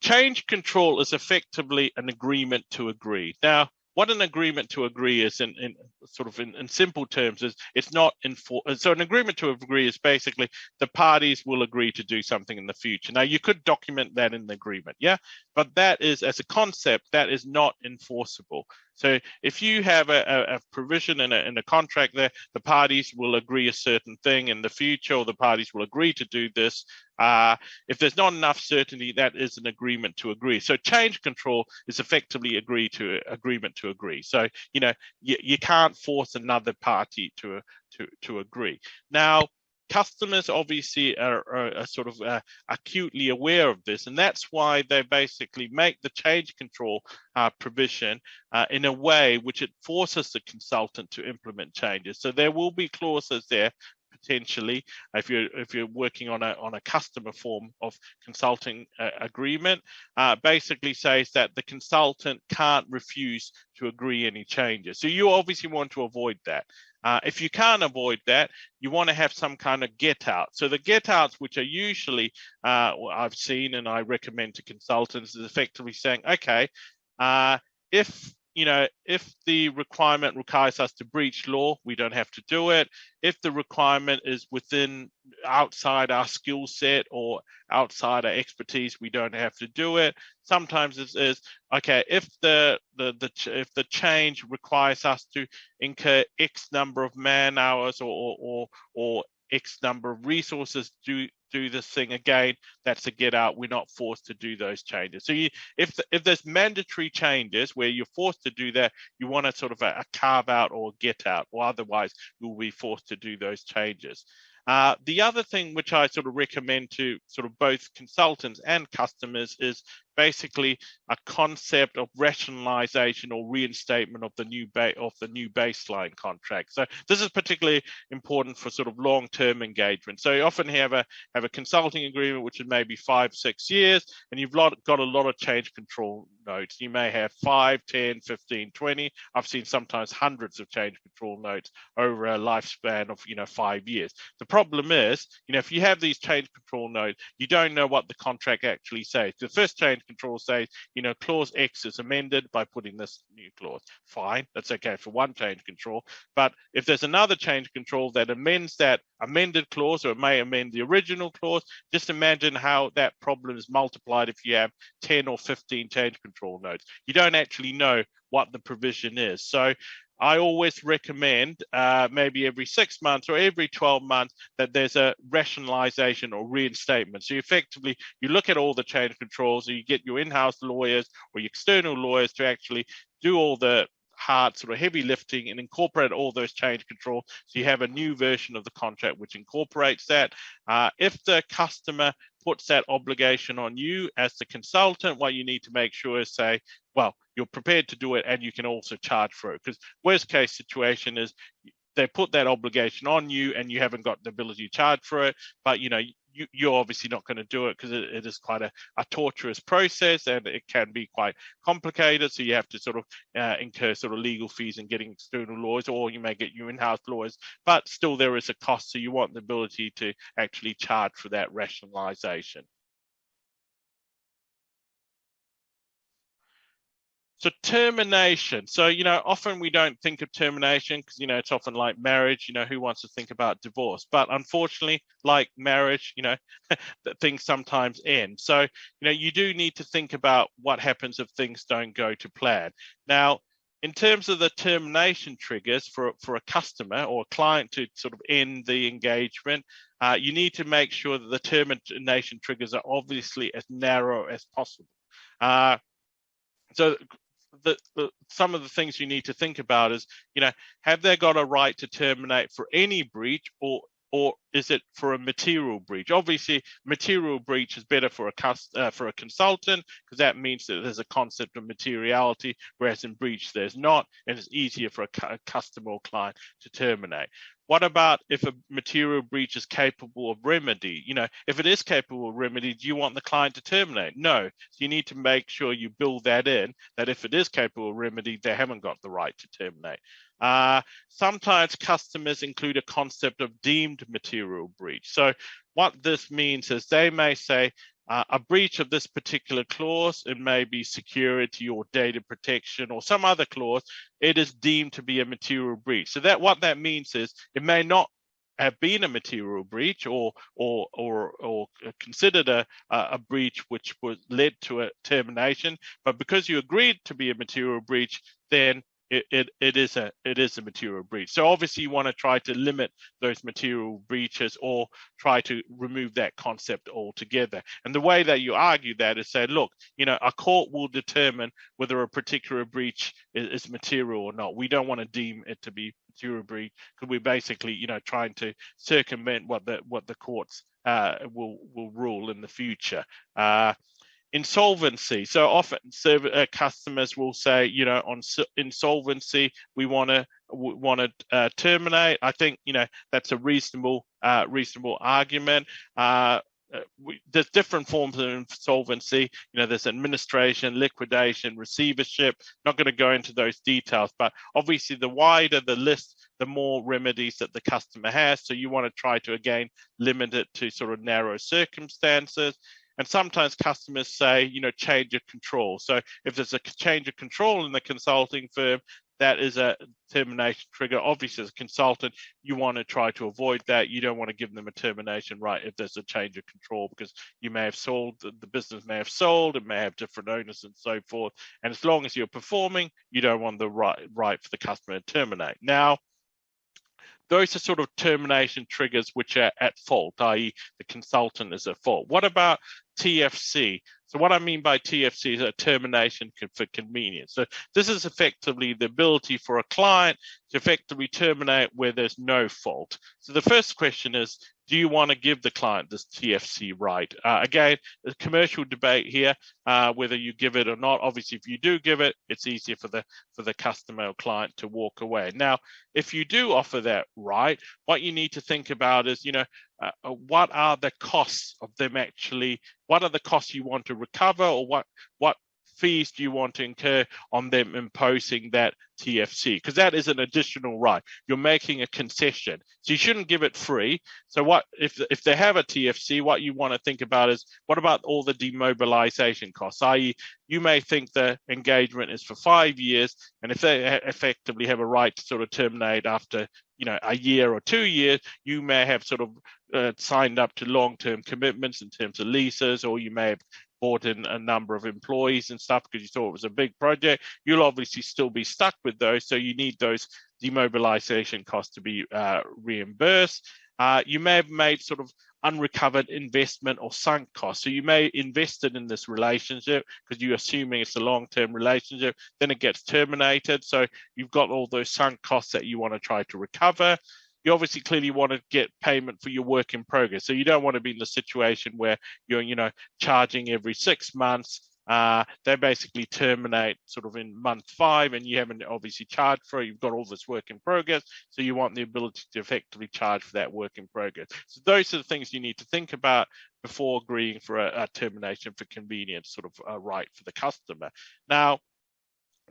change control is effectively an agreement to agree. Now, what an agreement to agree is in simple terms is it's not so an agreement to agree is basically the parties will agree to do something in the future. Now, you could document that in the agreement, yeah, but that is, as a concept, that is not enforceable. So if you have a provision in a contract there, the parties will agree a certain thing in the future, or the parties will agree to do this. If there's not enough certainty, that is an agreement to agree. So change control is effectively agreement to agree. So you can't force another party to agree. Now, customers obviously are acutely aware of this, and that's why they basically make the change control provision in a way which it forces the consultant to implement changes. So there will be clauses there potentially, if you're working on a customer form of consulting agreement, basically says that the consultant can't refuse to agree any changes. So you obviously want to avoid that. If you can't avoid that, you want to have some kind of get out. So the get outs, which are usually I've seen and I recommend to consultants, is effectively saying, okay, if the requirement requires us to breach law, we don't have to do it. If the requirement is outside our skill set or outside our expertise, we don't have to do it. Sometimes it is, okay, if the change requires us to incur X number of man hours or X number of resources to do this thing again, that's a get out. We're not forced to do those changes. So if there's mandatory changes where you're forced to do that, you want a sort of a carve out or get out, or otherwise you'll be forced to do those changes. The other thing which I sort of recommend to sort of both consultants and customers is basically a concept of rationalization or reinstatement of the new baseline contract. So this is particularly important for sort of long-term engagement. So you often have a consulting agreement which is maybe 5-6 years, and you've got a lot of change control notes. You may have 5, 10, 15, 20. I've seen sometimes hundreds of change control notes over a lifespan of 5 years. The problem is, if you have these change control notes, you don't know what the contract actually says. The first change control says, clause X is amended by putting this new clause. Fine, that's okay for one change control. But if there's another change control that amends that amended clause, or it may amend the original clause, just imagine how that problem is multiplied if you have 10 or 15 change control notes. You don't actually know what the provision is. So I always recommend maybe every 6 months or every 12 months that there's a rationalization or reinstatement. So effectively, you look at all the change controls, or you get your in-house lawyers or your external lawyers to actually do all the hard sort of heavy lifting and incorporate all those change controls. So you have a new version of the contract which incorporates that. If the customer puts that obligation on you as the consultant, what you need to make sure is say, well, you're prepared to do it and you can also charge for it. Because worst case situation is they put that obligation on you and you haven't got the ability to charge for it, but you're obviously not going to do it because it is quite a torturous process and it can be quite complicated. So you have to sort of incur sort of legal fees and getting external lawyers, or you may get your in-house lawyers, but still there is a cost. So you want the ability to actually charge for that rationalization. So termination. So, often we don't think of termination because, it's often like marriage, who wants to think about divorce? But unfortunately, like marriage, that things sometimes end. So, you do need to think about what happens if things don't go to plan. Now, in terms of the termination triggers for a customer or a client to sort of end the engagement, you need to make sure that the termination triggers are obviously as narrow as possible. So some of the things you need to think about is, have they got a right to terminate for any breach, or is it for a material breach? Obviously, material breach is better for a consultant because that means that there's a concept of materiality, whereas in breach there's not, and it's easier for a customer or client to terminate. What about if a material breach is capable of remedy? If it is capable of remedy, do you want the client to terminate? No. So you need to make sure you build that in, that if it is capable of remedy, they haven't got the right to terminate. Sometimes customers include a concept of deemed material breach. So what this means is they may say, a breach of this particular clause, it may be security or data protection or some other clause, it is deemed to be a material breach. So that what that means is it may not have been a material breach or considered a breach which was led to a termination, but because you agreed to be a material breach, then it is a material breach. So obviously you want to try to limit those material breaches or try to remove that concept altogether. And the way that you argue that is say, look, a court will determine whether a particular breach is material or not. We don't want to deem it to be material breach because we're basically, trying to circumvent what the courts will rule in the future. Insolvency. So often customers will say, on insolvency, we want to terminate. I think, that's a reasonable argument. There's different forms of insolvency. There's administration, liquidation, receivership. Not going to go into those details, but obviously the wider the list, the more remedies that the customer has. So you want to try to, again, limit it to sort of narrow circumstances. And sometimes customers say, change of control. So if there's a change of control in the consulting firm, that is a termination trigger. Obviously, as a consultant, you want to try to avoid that. You don't want to give them a termination right if there's a change of control because you may have sold, the business may have sold, it may have different owners and so forth. And as long as you're performing, you don't want the right for the customer to terminate. Now, those are sort of termination triggers which are at fault, i.e. the consultant is at fault. What about TFC? So what I mean by TFC is a termination for convenience. So this is effectively the ability for a client to effectively terminate where there's no fault. So the first question is, do you want to give the client this TFC right? Again, a commercial debate here, whether you give it or not. Obviously, if you do give it, it's easier for the customer or client to walk away. Now, if you do offer that right, what you need to think about is, what are the costs of them actually? What are the costs you want to recover, or what fees do you want to incur on them imposing that TFC? Because that is an additional right. You're making a concession, so you shouldn't give it free. So what if they have a TFC? What you want to think about is, what about all the demobilization costs? I.e., you may think the engagement is for 5 years, and if they effectively have a right to sort of terminate after a year or 2 years, you may have sort of signed up to long-term commitments in terms of leases, or you may have brought in a number of employees and stuff because you thought it was a big project. You'll obviously still be stuck with those, so you need those demobilization costs to be reimbursed. You may have made sort of unrecovered investment or sunk costs. So you may invested in this relationship because you're assuming it's a long-term relationship, then it gets terminated. So you've got all those sunk costs that you want to try to recover. You obviously clearly want to get payment for your work in progress. So you don't want to be in the situation where you're, charging every 6 months. They basically terminate sort of in month 5, and you haven't obviously charged for it. You've got all this work in progress. So you want the ability to effectively charge for that work in progress. So those are the things you need to think about before agreeing for a termination for convenience sort of right for the customer. Now,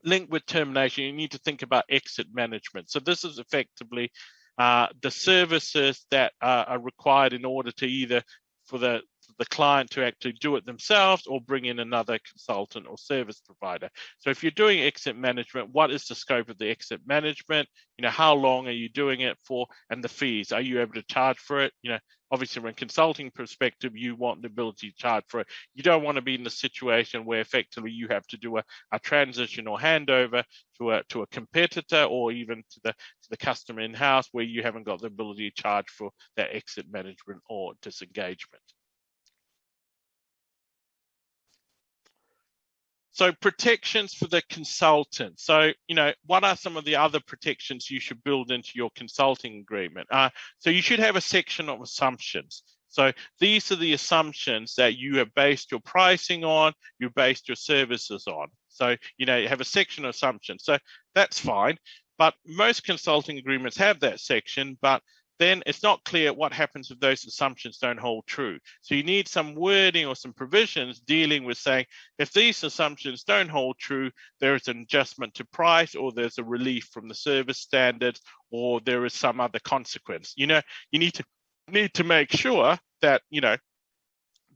linked with termination, you need to think about exit management. So this is effectively the services that are required in order to either for the client to actually do it themselves or bring in another consultant or service provider. So if you're doing exit management, what is the scope of the exit management? How long are you doing it for? And the fees, are you able to charge for it? Obviously from a consulting perspective, you want the ability to charge for it. You don't want to be in the situation where effectively you have to do a transition or handover to a competitor, or even to the customer in-house, where you haven't got the ability to charge for that exit management or disengagement. So protections for the consultant. So, what are some of the other protections you should build into your consulting agreement? So you should have a section of assumptions. So these are the assumptions that you have based your pricing on, you based your services on. So, you have a section of assumptions. So that's fine. But most consulting agreements have that section, but then it's not clear what happens if those assumptions don't hold true. So you need some wording or some provisions dealing with saying, if these assumptions don't hold true, there is an adjustment to price, or there's a relief from the service standards, or there is some other consequence. You need to make sure that,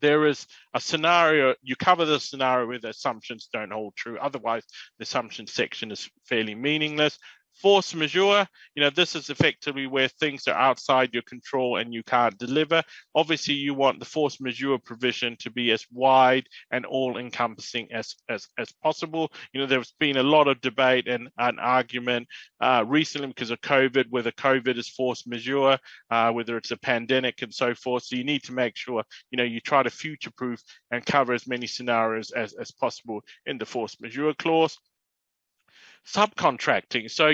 there is a scenario, you cover the scenario where the assumptions don't hold true. Otherwise, the assumption section is fairly meaningless. Force majeure, this is effectively where things are outside your control and you can't deliver. Obviously, you want the force majeure provision to be as wide and all-encompassing as possible. There's been a lot of debate and an argument recently because of COVID, whether COVID is force majeure, whether it's a pandemic and so forth. So you need to make sure, you try to future-proof and cover as many scenarios as possible in the force majeure clause. Subcontracting. So,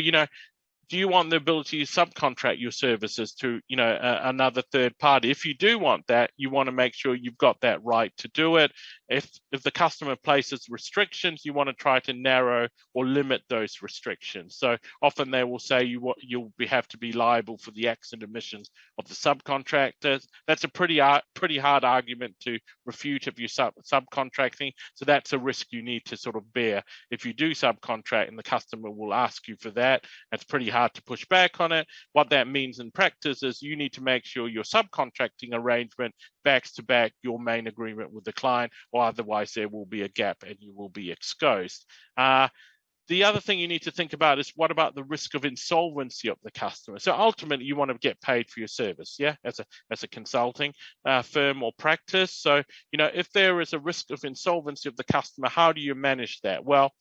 do you want the ability to subcontract your services to, another third party? If you do want that, you want to make sure you've got that right to do it. If the customer places restrictions, you want to try to narrow or limit those restrictions. So often they will say you'll have to be liable for the acts and omissions of the subcontractors. That's a pretty hard argument to refute if you're subcontracting. So that's a risk you need to sort of bear. If you do subcontract and the customer will ask you for that, it's pretty hard to push back on it. What that means in practice is you need to make sure your subcontracting arrangement backs to back your main agreement with the client, or otherwise there will be a gap and you will be exposed. The other thing you need to think about is, what about the risk of insolvency of the customer? So ultimately, you want to get paid for your service, as a consulting firm or practice. So, if there is a risk of insolvency of the customer, how do you manage that? Well,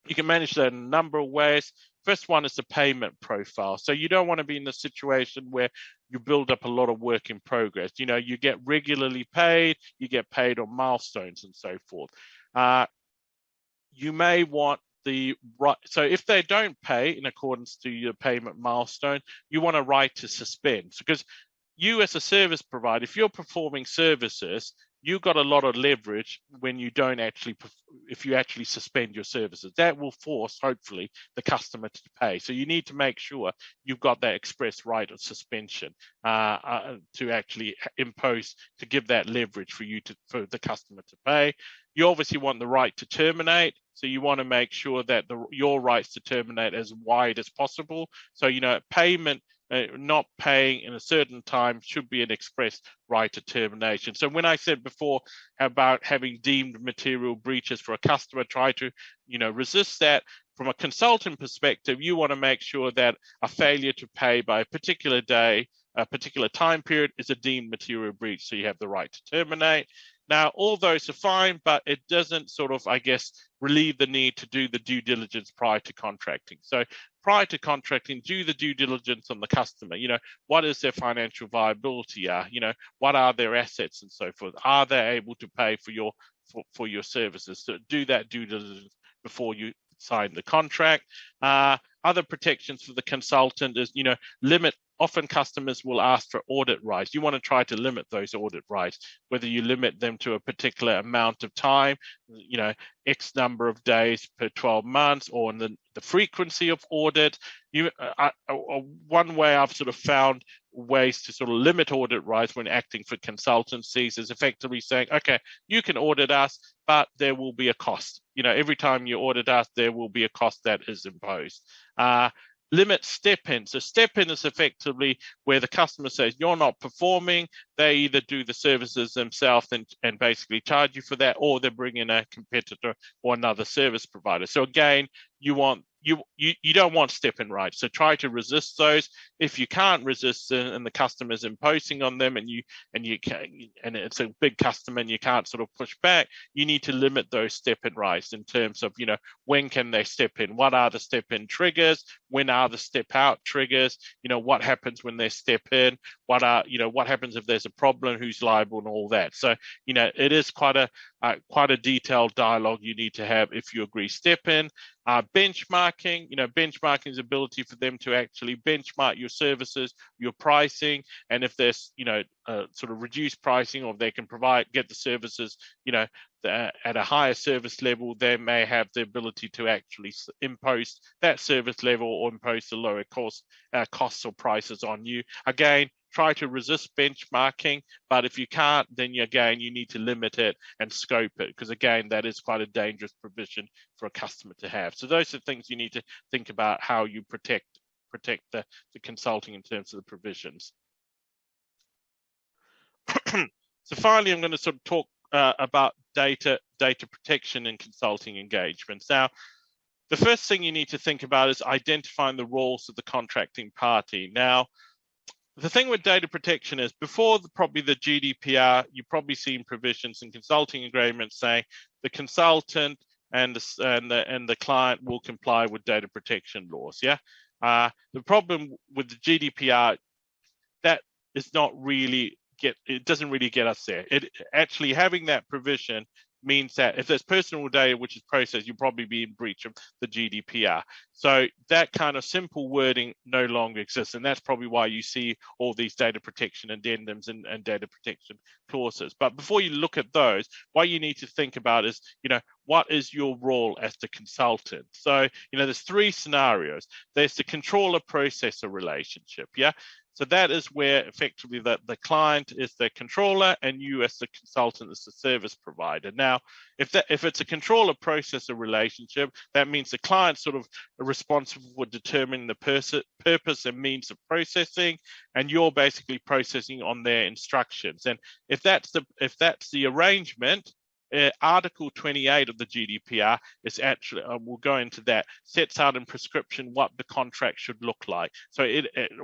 you can manage that in a number of ways. First one is the payment profile. So you don't want to be in the situation where you build up a lot of work in progress. You get regularly paid, you get paid on milestones and so forth. You may want the right, so if they don't pay in accordance to your payment milestone, you want a right to suspend, because you as a service provider, if you're performing services, you've got a lot of leverage when you don't actually, if you actually suspend your services. That will force, hopefully, the customer to pay. So you need to make sure you've got that express right of suspension to actually impose, to give that leverage for the customer to pay. You obviously want the right to terminate. So you want to make sure that your rights to terminate as wide as possible. So, payment, not paying in a certain time should be an express right to termination. So when I said before about having deemed material breaches for a customer, try to, resist that. From a consultant perspective, you want to make sure that a failure to pay by a particular day, a particular time period is a deemed material breach. So you have the right to terminate. Now, all those are fine, but it doesn't sort of, I guess, relieve the need to do the due diligence prior to contracting. So prior to contracting, do the due diligence on the customer. What is their financial viability? What are their assets and so forth? Are they able to pay for your services? So do that due diligence before you sign the contract. Other protections for the consultant is, limit. Often customers will ask for audit rights. You want to try to limit those audit rights, whether you limit them to a particular amount of time, X number of days per 12 months, or in the frequency of audit. One way I've sort of found ways to sort of limit audit rights when acting for consultancies is effectively saying, okay, you can audit us, but there will be a cost. Every time you audit us, there will be a cost that is imposed. Limit step-in. So step-in is effectively where the customer says you're not performing. They either do the services themselves and basically charge you for that, or they bring in a competitor or another service provider. So again, you don't want step-in rights. So try to resist those. If you can't resist and the customer's imposing on them, and it's a big customer and you can't sort of push back, you need to limit those step-in rights in terms of, when can they step in? What are the step-in triggers? When are the step-out triggers? What happens when they step in? What happens if there's a problem? Who's liable and all that? So, it is quite a detailed dialogue you need to have if you agree step-in. Benchmarking, benchmarking is ability for them to actually benchmark your services, your pricing, and if there's, sort of reduced pricing, or they can get the services, at a higher service level, they may have the ability to actually impose that service level or impose the lower costs or prices on you. Again, try to resist benchmarking, but if you can't, then you need to limit it and scope it, because again, that is quite a dangerous provision for a customer to have. So those are things you need to think about, how you protect the consulting in terms of the provisions. So finally, I'm going to sort of talk about data protection in consulting engagements. Now, the first thing you need to think about is identifying the roles of the contracting party. Now, the thing with data protection is, before probably the GDPR, you've probably seen provisions in consulting agreements saying the consultant and the client will comply with data protection laws. Yeah. The problem with the GDPR, that is not really it doesn't really get us there. It actually, having that provision means that if there's personal data which is processed, you'll probably be in breach of the GDPR. So that kind of simple wording no longer exists, and that's probably why you see all these data protection addendums and data protection clauses. But before you look at those, what you need to think about is, what is your role as the consultant? So, there's three scenarios. There's the controller-processor relationship, yeah? So that is where effectively the client is the controller and you as the consultant is the service provider. Now, if it's a controller-processor relationship, that means the client's sort of responsible for determining the purpose and means of processing, and you're basically processing on their instructions. And if that's the arrangement, Article 28 of the GDPR is actually, we'll go into that, sets out in prescription what the contract should look like. So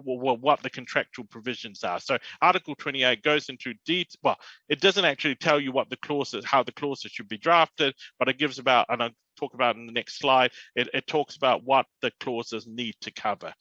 what the contractual provisions are. So Article 28 goes into detail. Well, it doesn't actually tell you what the clauses, how the clauses should be drafted, but it gives about, and I'll talk about in the next slide, it talks about what the clauses need to cover.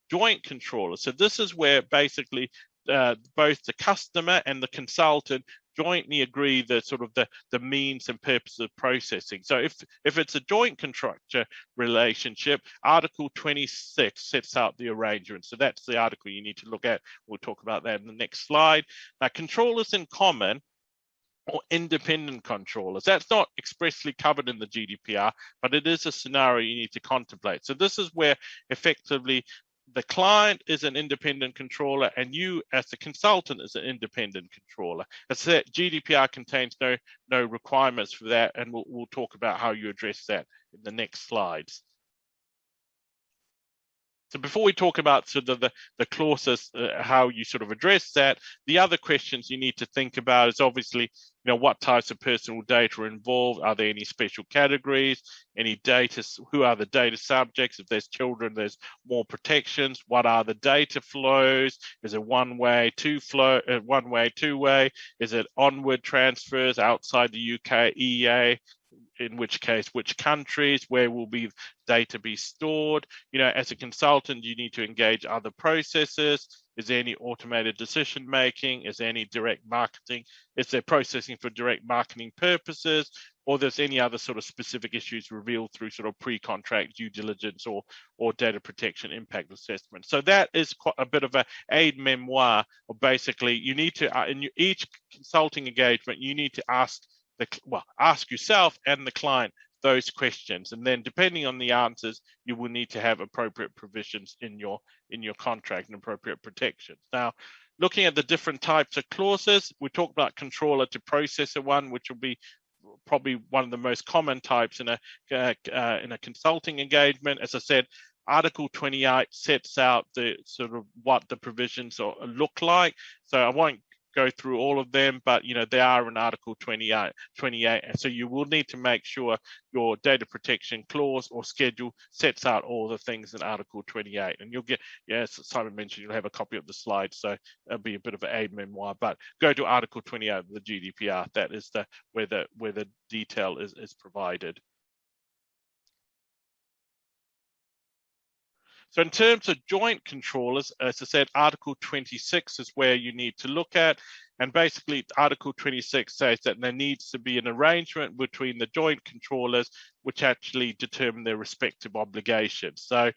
Joint controller. So this is where basically both the customer and the consultant jointly agree the sort of the means and purpose of processing. So if it's a joint contractor relationship, Article 26 sets out the arrangement. So that's the article you need to look at. We'll talk about that in the next slide. Now, controllers in common or independent controllers. That's not expressly covered in the GDPR, but it is a scenario you need to contemplate. So this is where effectively the client is an independent controller and you as the consultant is an independent controller. As I said, GDPR contains no requirements for that, and we'll talk about how you address that in the next slides. So before we talk about sort of the clauses, how you sort of address that, the other questions you need to think about is obviously, what types of personal data are involved? Are there any special categories? Any data? Who are the data subjects? If there's children, there's more protections. What are the data flows? Is it one-way, one-way, two-way? Is it onward transfers outside the UK, EA? In which case, which countries, where will be data be stored? As a consultant, you need to engage other processes. Is there any automated decision making? Is there any direct marketing? Is there processing for direct marketing purposes? Or there's any other sort of specific issues revealed through sort of pre-contract due diligence or data protection impact assessment. So that is quite a bit of a aid memoir. Of basically, you need to, in each consulting engagement, you need to ask yourself and the client those questions, and then depending on the answers, you will need to have appropriate provisions in your contract and appropriate protections. Now, looking at the different types of clauses, we talked about controller to processor one, which will be probably one of the most common types in a consulting engagement. As I said, Article 28 sets out the sort of what the provisions look like. So I won't go through all of them, but they are in Article 28. So you will need to make sure your data protection clause or schedule sets out all the things in Article 28. And you'll get, as Simon mentioned, you'll have a copy of the slide, so it'll be a bit of an aid memoir. But go to Article 28 of the GDPR. That is where the detail is provided. So in terms of joint controllers, as I said, Article 26 is where you need to look at. And basically, Article 26 says that there needs to be an arrangement between the joint controllers, which actually determine their respective obligations. So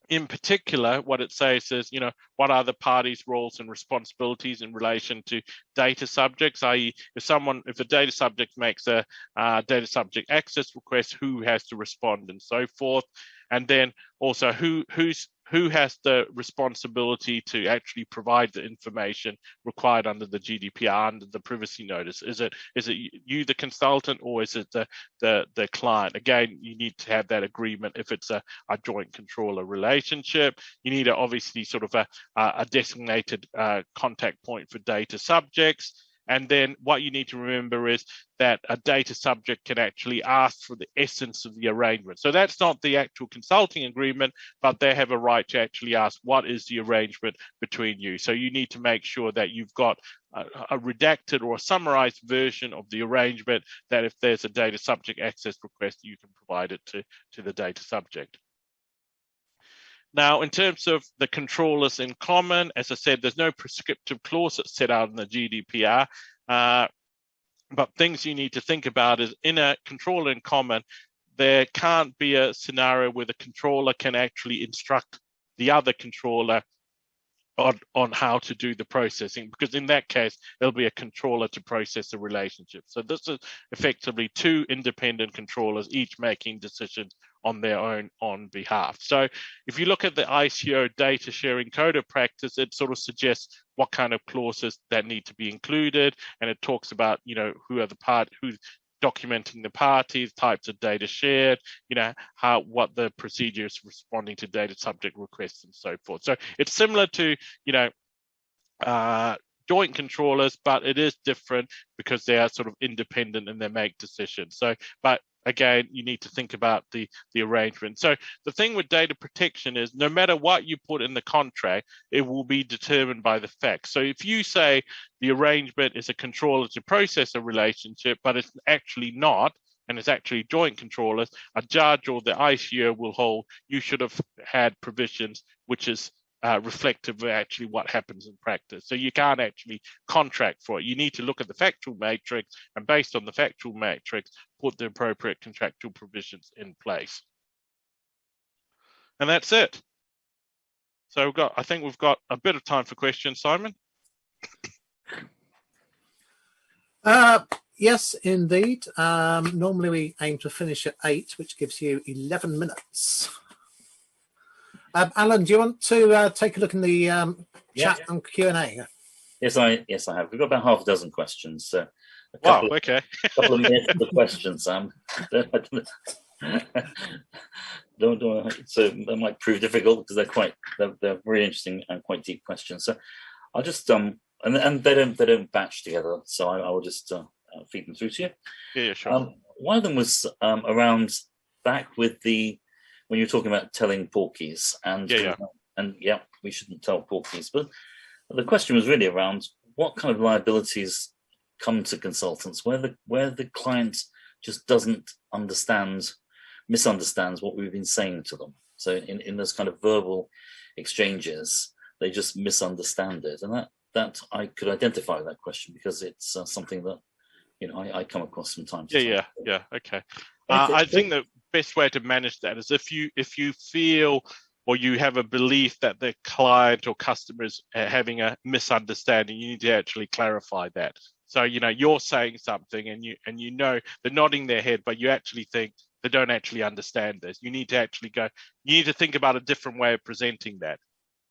in particular, what it says is, what are the parties' roles and responsibilities in relation to data subjects, i.e. if a data subject makes a data subject access request, who has to respond and so forth. And then also who has the responsibility to actually provide the information required under the GDPR, under the privacy notice? Is it you, the consultant, or is it the client? Again, you need to have that agreement if it's a joint controller relationship. You need obviously sort of a designated contact point for data subjects. And then what you need to remember is that a data subject can actually ask for the essence of the arrangement. So that's not the actual consulting agreement, but they have a right to actually ask, what is the arrangement between you? So you need to make sure that you've got a redacted or a summarized version of the arrangement, that if there's a data subject access request, you can provide it to the data subject. Now, in terms of the controllers in common, as I said, there's no prescriptive clause that's set out in the GDPR, but things you need to think about is in a controller in common, there can't be a scenario where the controller can actually instruct the other controller on how to do the processing, because in that case, there'll be a controller to process a relationship. So this is effectively two independent controllers, each making decisions on their own on behalf. So if you look at the ICO data sharing code of practice, it sort of suggests what kind of clauses that need to be included. And it talks about, who are the who's documenting the parties, types of data shared, what the procedure is responding to data subject requests and so forth. So it's similar to, joint controllers, but it is different because they are sort of independent and they make decisions. So, but again, you need to think about the arrangement. So the thing with data protection is no matter what you put in the contract, it will be determined by the facts. So if you say the arrangement is a controller to processor relationship, but it's actually not, and it's actually joint controllers, a judge or the ICO will hold you should have had provisions which is reflective of actually what happens in practice. So you can't actually contract for it. You need to look at the factual matrix, and based on the factual matrix, put the appropriate contractual provisions in place. And that's it. So I think we've got a bit of time for questions, Simon. Yes, indeed. Normally we aim to finish at 8, which gives you 11 minutes. Alan, do you want to take a look in the chat and Q&A? Yes, I have. We've got about half a dozen questions. So Okay. couple of minutes for questions, Sam. So they might prove difficult because they're very interesting and quite deep questions. So I'll just and they don't batch together. So I will just feed them through to you. Yeah, sure. One of them was around back with when you were talking about telling porkies, and we shouldn't tell porkies. But the question was really around what kind of liabilities come to consultants where the client just doesn't misunderstands what we've been saying to them. So in those kind of verbal exchanges, they just misunderstand it, and that I could identify that question because it's something that I come across from time to time. Yeah. Okay. I think the best way to manage that is if you feel or you have a belief that the client or customer is having a misunderstanding, you need to actually clarify that. So you're saying something and they're nodding their head, but you actually think they don't actually understand this. You need to actually you need to think about a different way of presenting that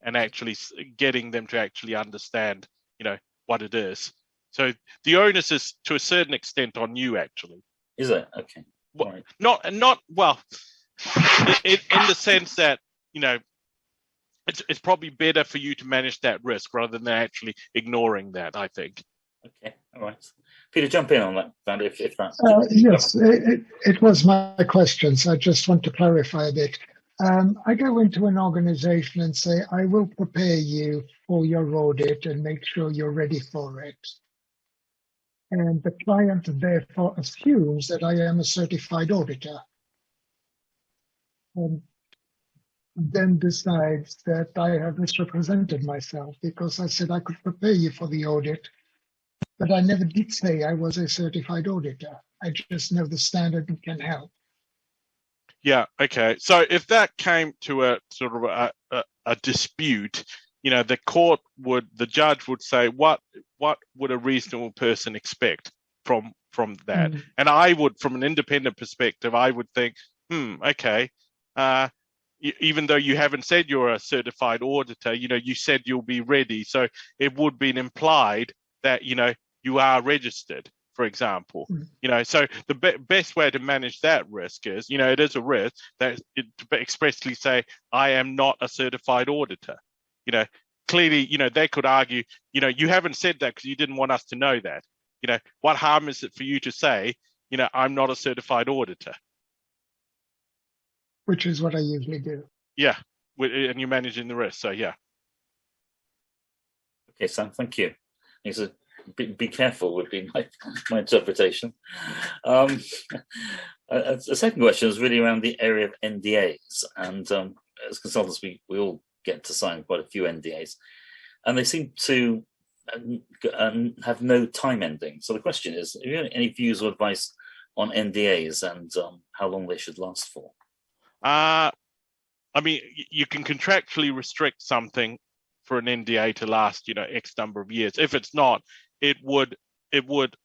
and actually getting them to actually understand what it is. So the onus is to a certain extent on you, actually. Is it? Okay. Well, right. Not well, in the sense that, it's probably better for you to manage that risk rather than actually ignoring that, I think. Okay, all right. Peter, jump in on that, Van, if that's... Yes, it was my question, so I just want to clarify a bit. I go into an organization and say, I will prepare you for your audit and make sure you're ready for it. And the client therefore assumes that I am a certified auditor. And then decides that I have misrepresented myself because I said I could prepare you for the audit, but I never did say I was a certified auditor. I just know the standard and can help. Yeah, okay. So if that came to a sort of a dispute, the judge would say, what would a reasonable person expect from that? And I would, from an independent perspective, I would think, okay, even though you haven't said you're a certified auditor, you said you'll be ready. So it would be implied that, you are registered, for example. So the best way to manage that risk is, it is a risk that to expressly say, I am not a certified auditor. Clearly, they could argue, you haven't said that because you didn't want us to know that. What harm is it for you to say, I'm not a certified auditor? Which is what I usually do. Yeah, and you're managing the risk, so yeah. Okay, Sam, thank you. Be careful would be my interpretation. A second question is really around the area of NDAs, and as consultants, we all get to sign quite a few NDAs, and they seem to have no time ending. So the question is, have you any views or advice on NDAs and how long they should last for? I mean, you can contractually restrict something for an NDA to last, X number of years. If it's not, it would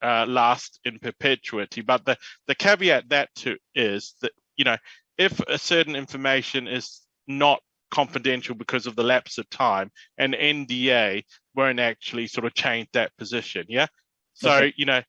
last in perpetuity. But the caveat is that, if a certain information is not confidential because of the lapse of time, an NDA won't actually sort of change that position. Yeah. So, okay.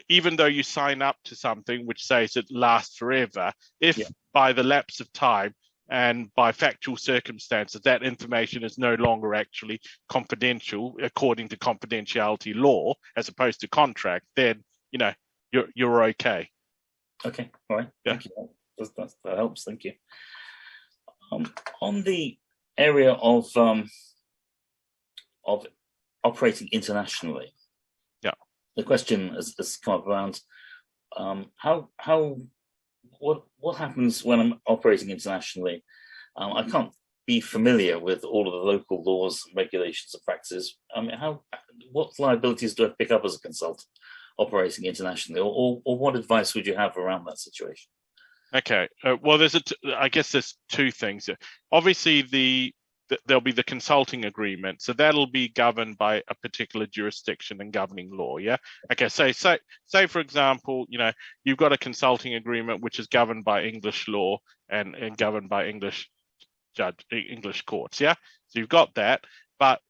Even though you sign up to something which says it lasts forever, if by the lapse of time and by factual circumstances, that information is no longer actually confidential according to confidentiality law, as opposed to contract, then, you're okay. Okay. All right. Yeah. Thank you. That helps. Thank you. On the area of operating internationally, the question has come up around what happens when I'm operating internationally. I can't be familiar with all of the local laws, regulations, and practices. I mean, what liabilities do I pick up as a consultant operating internationally, or what advice would you have around that situation? Okay. Well, I guess there's two things. Obviously, there'll be the consulting agreement, so that'll be governed by a particular jurisdiction and governing law. Yeah. Okay. So say for example, you've got a consulting agreement which is governed by English law and governed by English courts. Yeah. So you've got that, but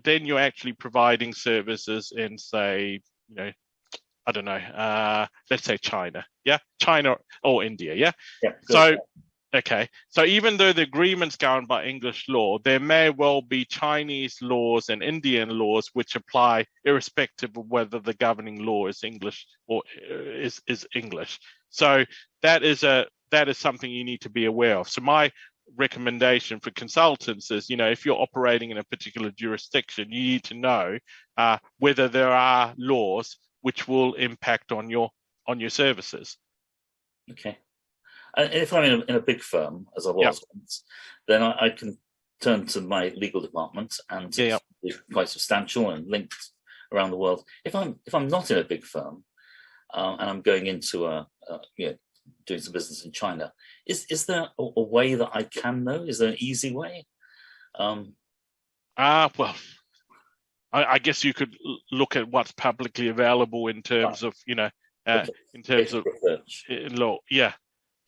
then you're actually providing services in, say, I don't know, let's say China, yeah, China or India, yeah. So, okay, so even though the agreement's governed by English law, there may well be Chinese laws and Indian laws which apply irrespective of whether the governing law is English or is English. So that is something you need to be aware of. So my recommendation for consultants is, if you're operating in a particular jurisdiction, you need to know whether there are laws which will impact on your services. Okay. And if I'm in a big firm, as I was once, then I can turn to my legal department, and it's quite substantial and linked around the world. If I'm not in a big firm, and I'm going into doing some business in China, is there a way that I can know? Is there an easy way? Well, I guess you could look at what's publicly available in terms of, in terms of law. Yeah.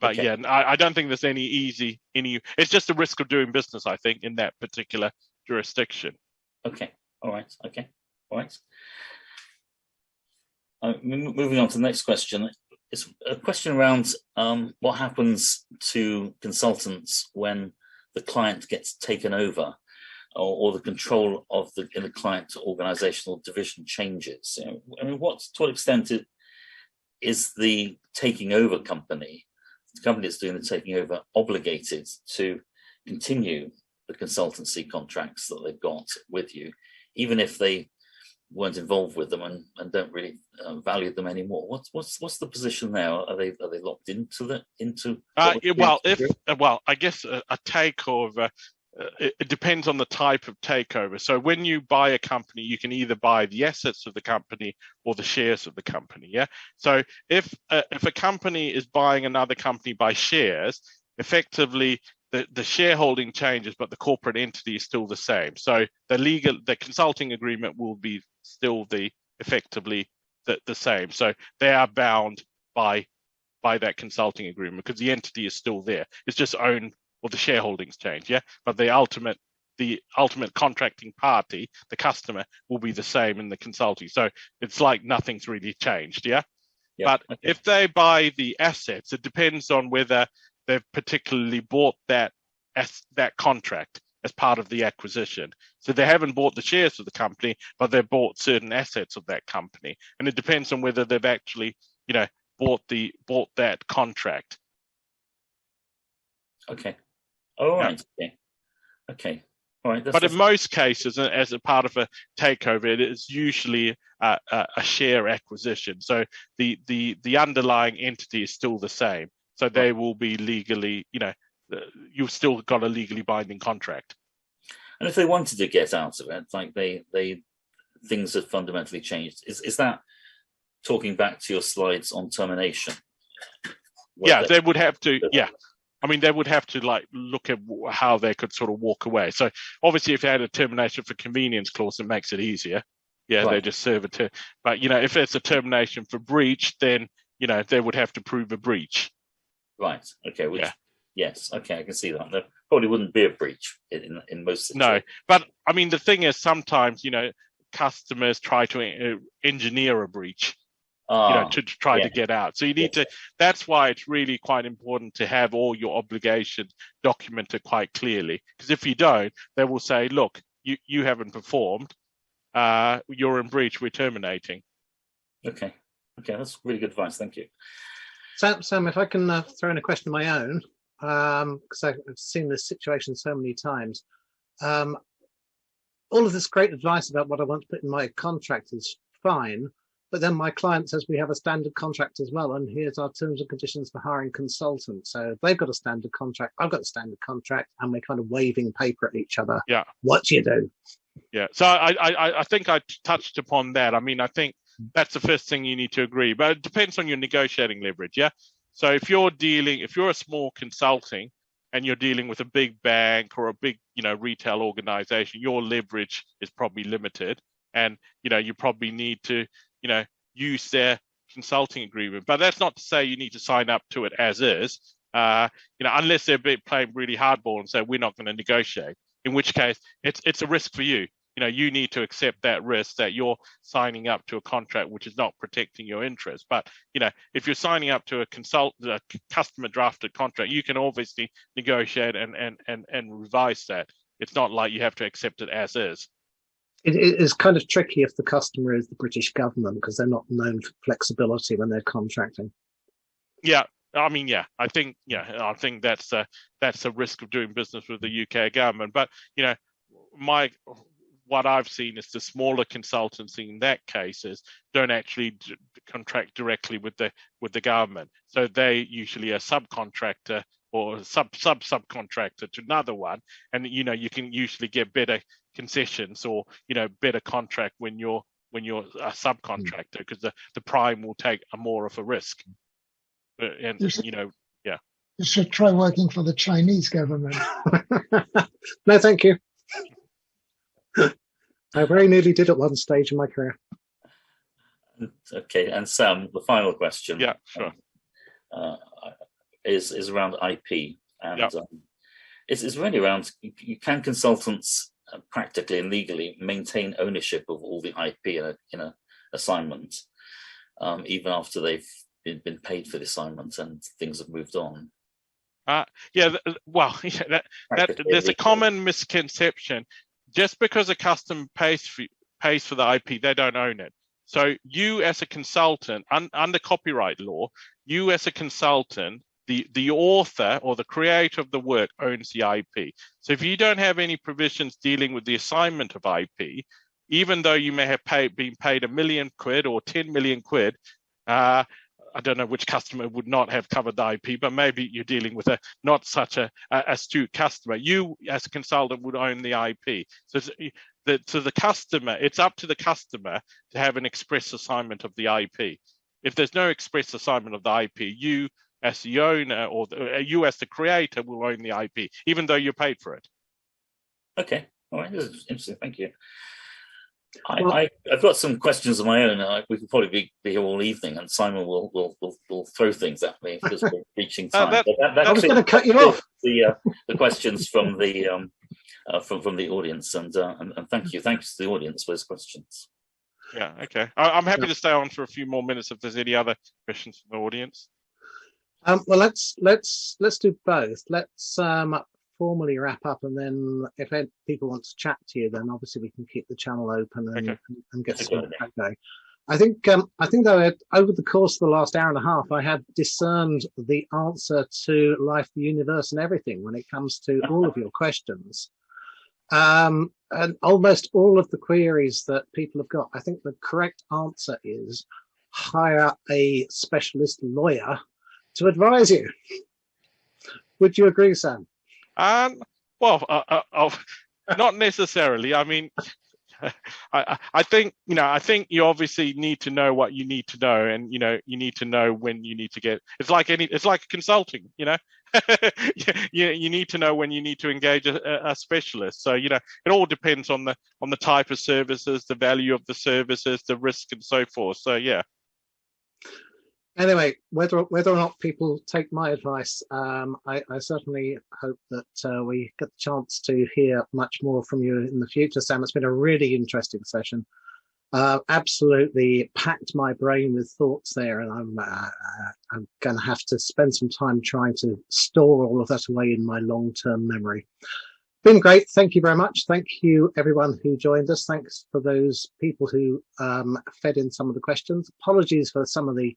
But I don't think there's any it's just a risk of doing business, I think, in that particular jurisdiction. Okay. All right. Okay. All right. Moving on to the next question. It's a question around what happens to consultants when the client gets taken over, or the control of the client organizational division changes. I mean, to what extent is the taking over company, the company that's doing the taking over, obligated to continue the consultancy contracts that they've got with you, even if they weren't involved with them and don't really value them anymore? What's the position there? Are they locked into I guess a takeover. It depends on the type of takeover. So when you buy a company, you can either buy the assets of the company or the shares of the company. Yeah. So if a company is buying another company by shares, effectively the shareholding changes, but the corporate entity is still the same. So the consulting agreement will be still effectively the same. So they are bound by that consulting agreement because the entity is still there. It's just owned, or the shareholdings change, yeah. But the ultimate contracting party, the customer, will be the same in the consulting. So it's like nothing's really changed, yeah. But if they buy the assets, it depends on whether they've particularly bought that contract as part of the acquisition. So they haven't bought the shares of the company, but they've bought certain assets of that company, and it depends on whether they've actually, bought that contract. Okay. All right. Yeah. Okay. All right. But in most cases, as a part of a takeover, it is usually a share acquisition. So the underlying entity is still the same. So they will be legally, you've still got a legally binding contract. And if they wanted to get out of it, like things have fundamentally changed. Is that talking back to your slides on termination? They would have to. Yeah. I mean, they would have to look at how they could sort of walk away. So obviously, if they had a termination for convenience clause, it makes it easier. Yeah, right. They just serve it to. But if it's a termination for breach, then they would have to prove a breach. Right. Okay. Yes. Okay, I can see that. There probably wouldn't be a breach in most situations. No, but I mean, the thing is, sometimes customers try to engineer a breach. To try to get out. So you need to, that's why it's really quite important to have all your obligations documented quite clearly. Because if you don't, they will say, look, you haven't performed, you're in breach, we're terminating. Okay, that's really good advice, thank you. Sam, if I can throw in a question of my own, because I've seen this situation so many times. All of this great advice about what I want to put in my contract is fine. but then my client says we have a standard contract as well, and here's our terms and conditions for hiring consultants. So they've got a standard contract, I've got a standard contract, and we're kind of waving paper at each other. Yeah. What do you do? Yeah. So I think I touched upon that. I mean, I think that's the first thing you need to agree, but it depends on your negotiating leverage. Yeah. So if you're a small consulting and you're dealing with a big bank or a big, retail organization, your leverage is probably limited, and, you probably need to, use their consulting agreement. But that's not to say you need to sign up to it as is, unless they're playing really hardball and say, we're not going to negotiate, in which case it's a risk for you. You need to accept that risk that you're signing up to a contract which is not protecting your interests. But, if you're signing up to a customer drafted contract, you can obviously negotiate and revise that. It's not like you have to accept it as is. It is kind of tricky if the customer is the British government, because they're not known for flexibility when they're contracting. Yeah. I mean, I think that's a risk of doing business with the UK government. But, what I've seen is the smaller consultancy in that cases don't actually contract directly with the government. So they usually a subcontractor or subcontractor to another one, and you can usually get better concessions or better contract when you're a subcontractor, because the prime will take more of a risk. And You should try working for the Chinese government. No, thank you. I very nearly did at one stage in my career. Okay, and Sam, the final question. Yeah, sure. Is around IP, and it's really around, can consultants practically and legally maintain ownership of all the IP in a assignment, even after they've been paid for the assignment and things have moved on? There's a common misconception. Just because a customer pays for the IP, they don't own it. So you as a consultant, under copyright law, you as a consultant, the author or the creator of the work owns the IP. So if you don't have any provisions dealing with the assignment of IP, even though you may have been paid £1 million or 10 million quid, I don't know which customer would not have covered the IP, but maybe you're dealing with not such a astute customer. You, as a consultant, would own the IP. So the customer, it's up to the customer to have an express assignment of the IP. If there's no express assignment of the IP, you, as the owner, or you, as the creator, will own the IP, even though you're paid for it. Okay, all right, this is interesting. Thank you. I've got some questions of my own. We could probably be here all evening, and Simon will throw things at me because we're reaching time. I was going to cut you off. The questions from the audience, and thanks to the audience for those questions. Yeah, okay. I'm happy to stay on for a few more minutes if there's any other questions from the audience. Well, let's do both. Let's formally wrap up, and then if people want to chat to you, then obviously we can keep the channel open and get some chat going. I think though, over the course of the last hour and a half, I had discerned the answer to life, the universe, and everything when it comes to all of your questions. And almost all of the queries that people have got, I think the correct answer is hire a specialist lawyer to advise you. Would you agree, Sam? Well, not necessarily. I mean, I think you obviously need to know what you need to know, and you need to know when you need to get. It's like consulting. You need to know when you need to engage a specialist. So it all depends on the type of services, the value of the services, the risk, and so forth. So yeah. Anyway, whether or not people take my advice, I certainly hope that we get the chance to hear much more from you in the future, Sam. It's been a really interesting session. Absolutely packed my brain with thoughts there, and I'm going to have to spend some time trying to store all of that away in my long-term memory. Been great. Thank you very much. Thank you, everyone who joined us. Thanks for those people who fed in some of the questions. Apologies for some of the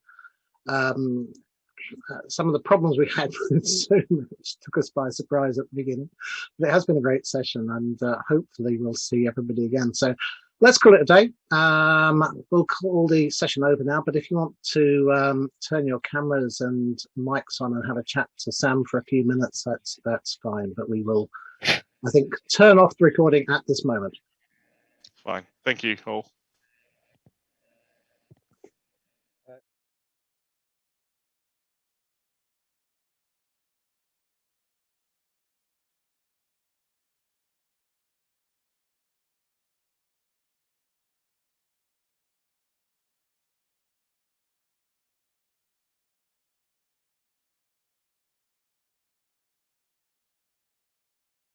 problems we had with Zoom, which took us by surprise at the beginning. But it has been a great session, and hopefully we'll see everybody again. So let's call it a day. We'll call the session over now, but if you want to turn your cameras and mics on and have a chat to Sam for a few minutes, that's fine. But we will, I think, turn off the recording at this moment. Fine. Thank you all.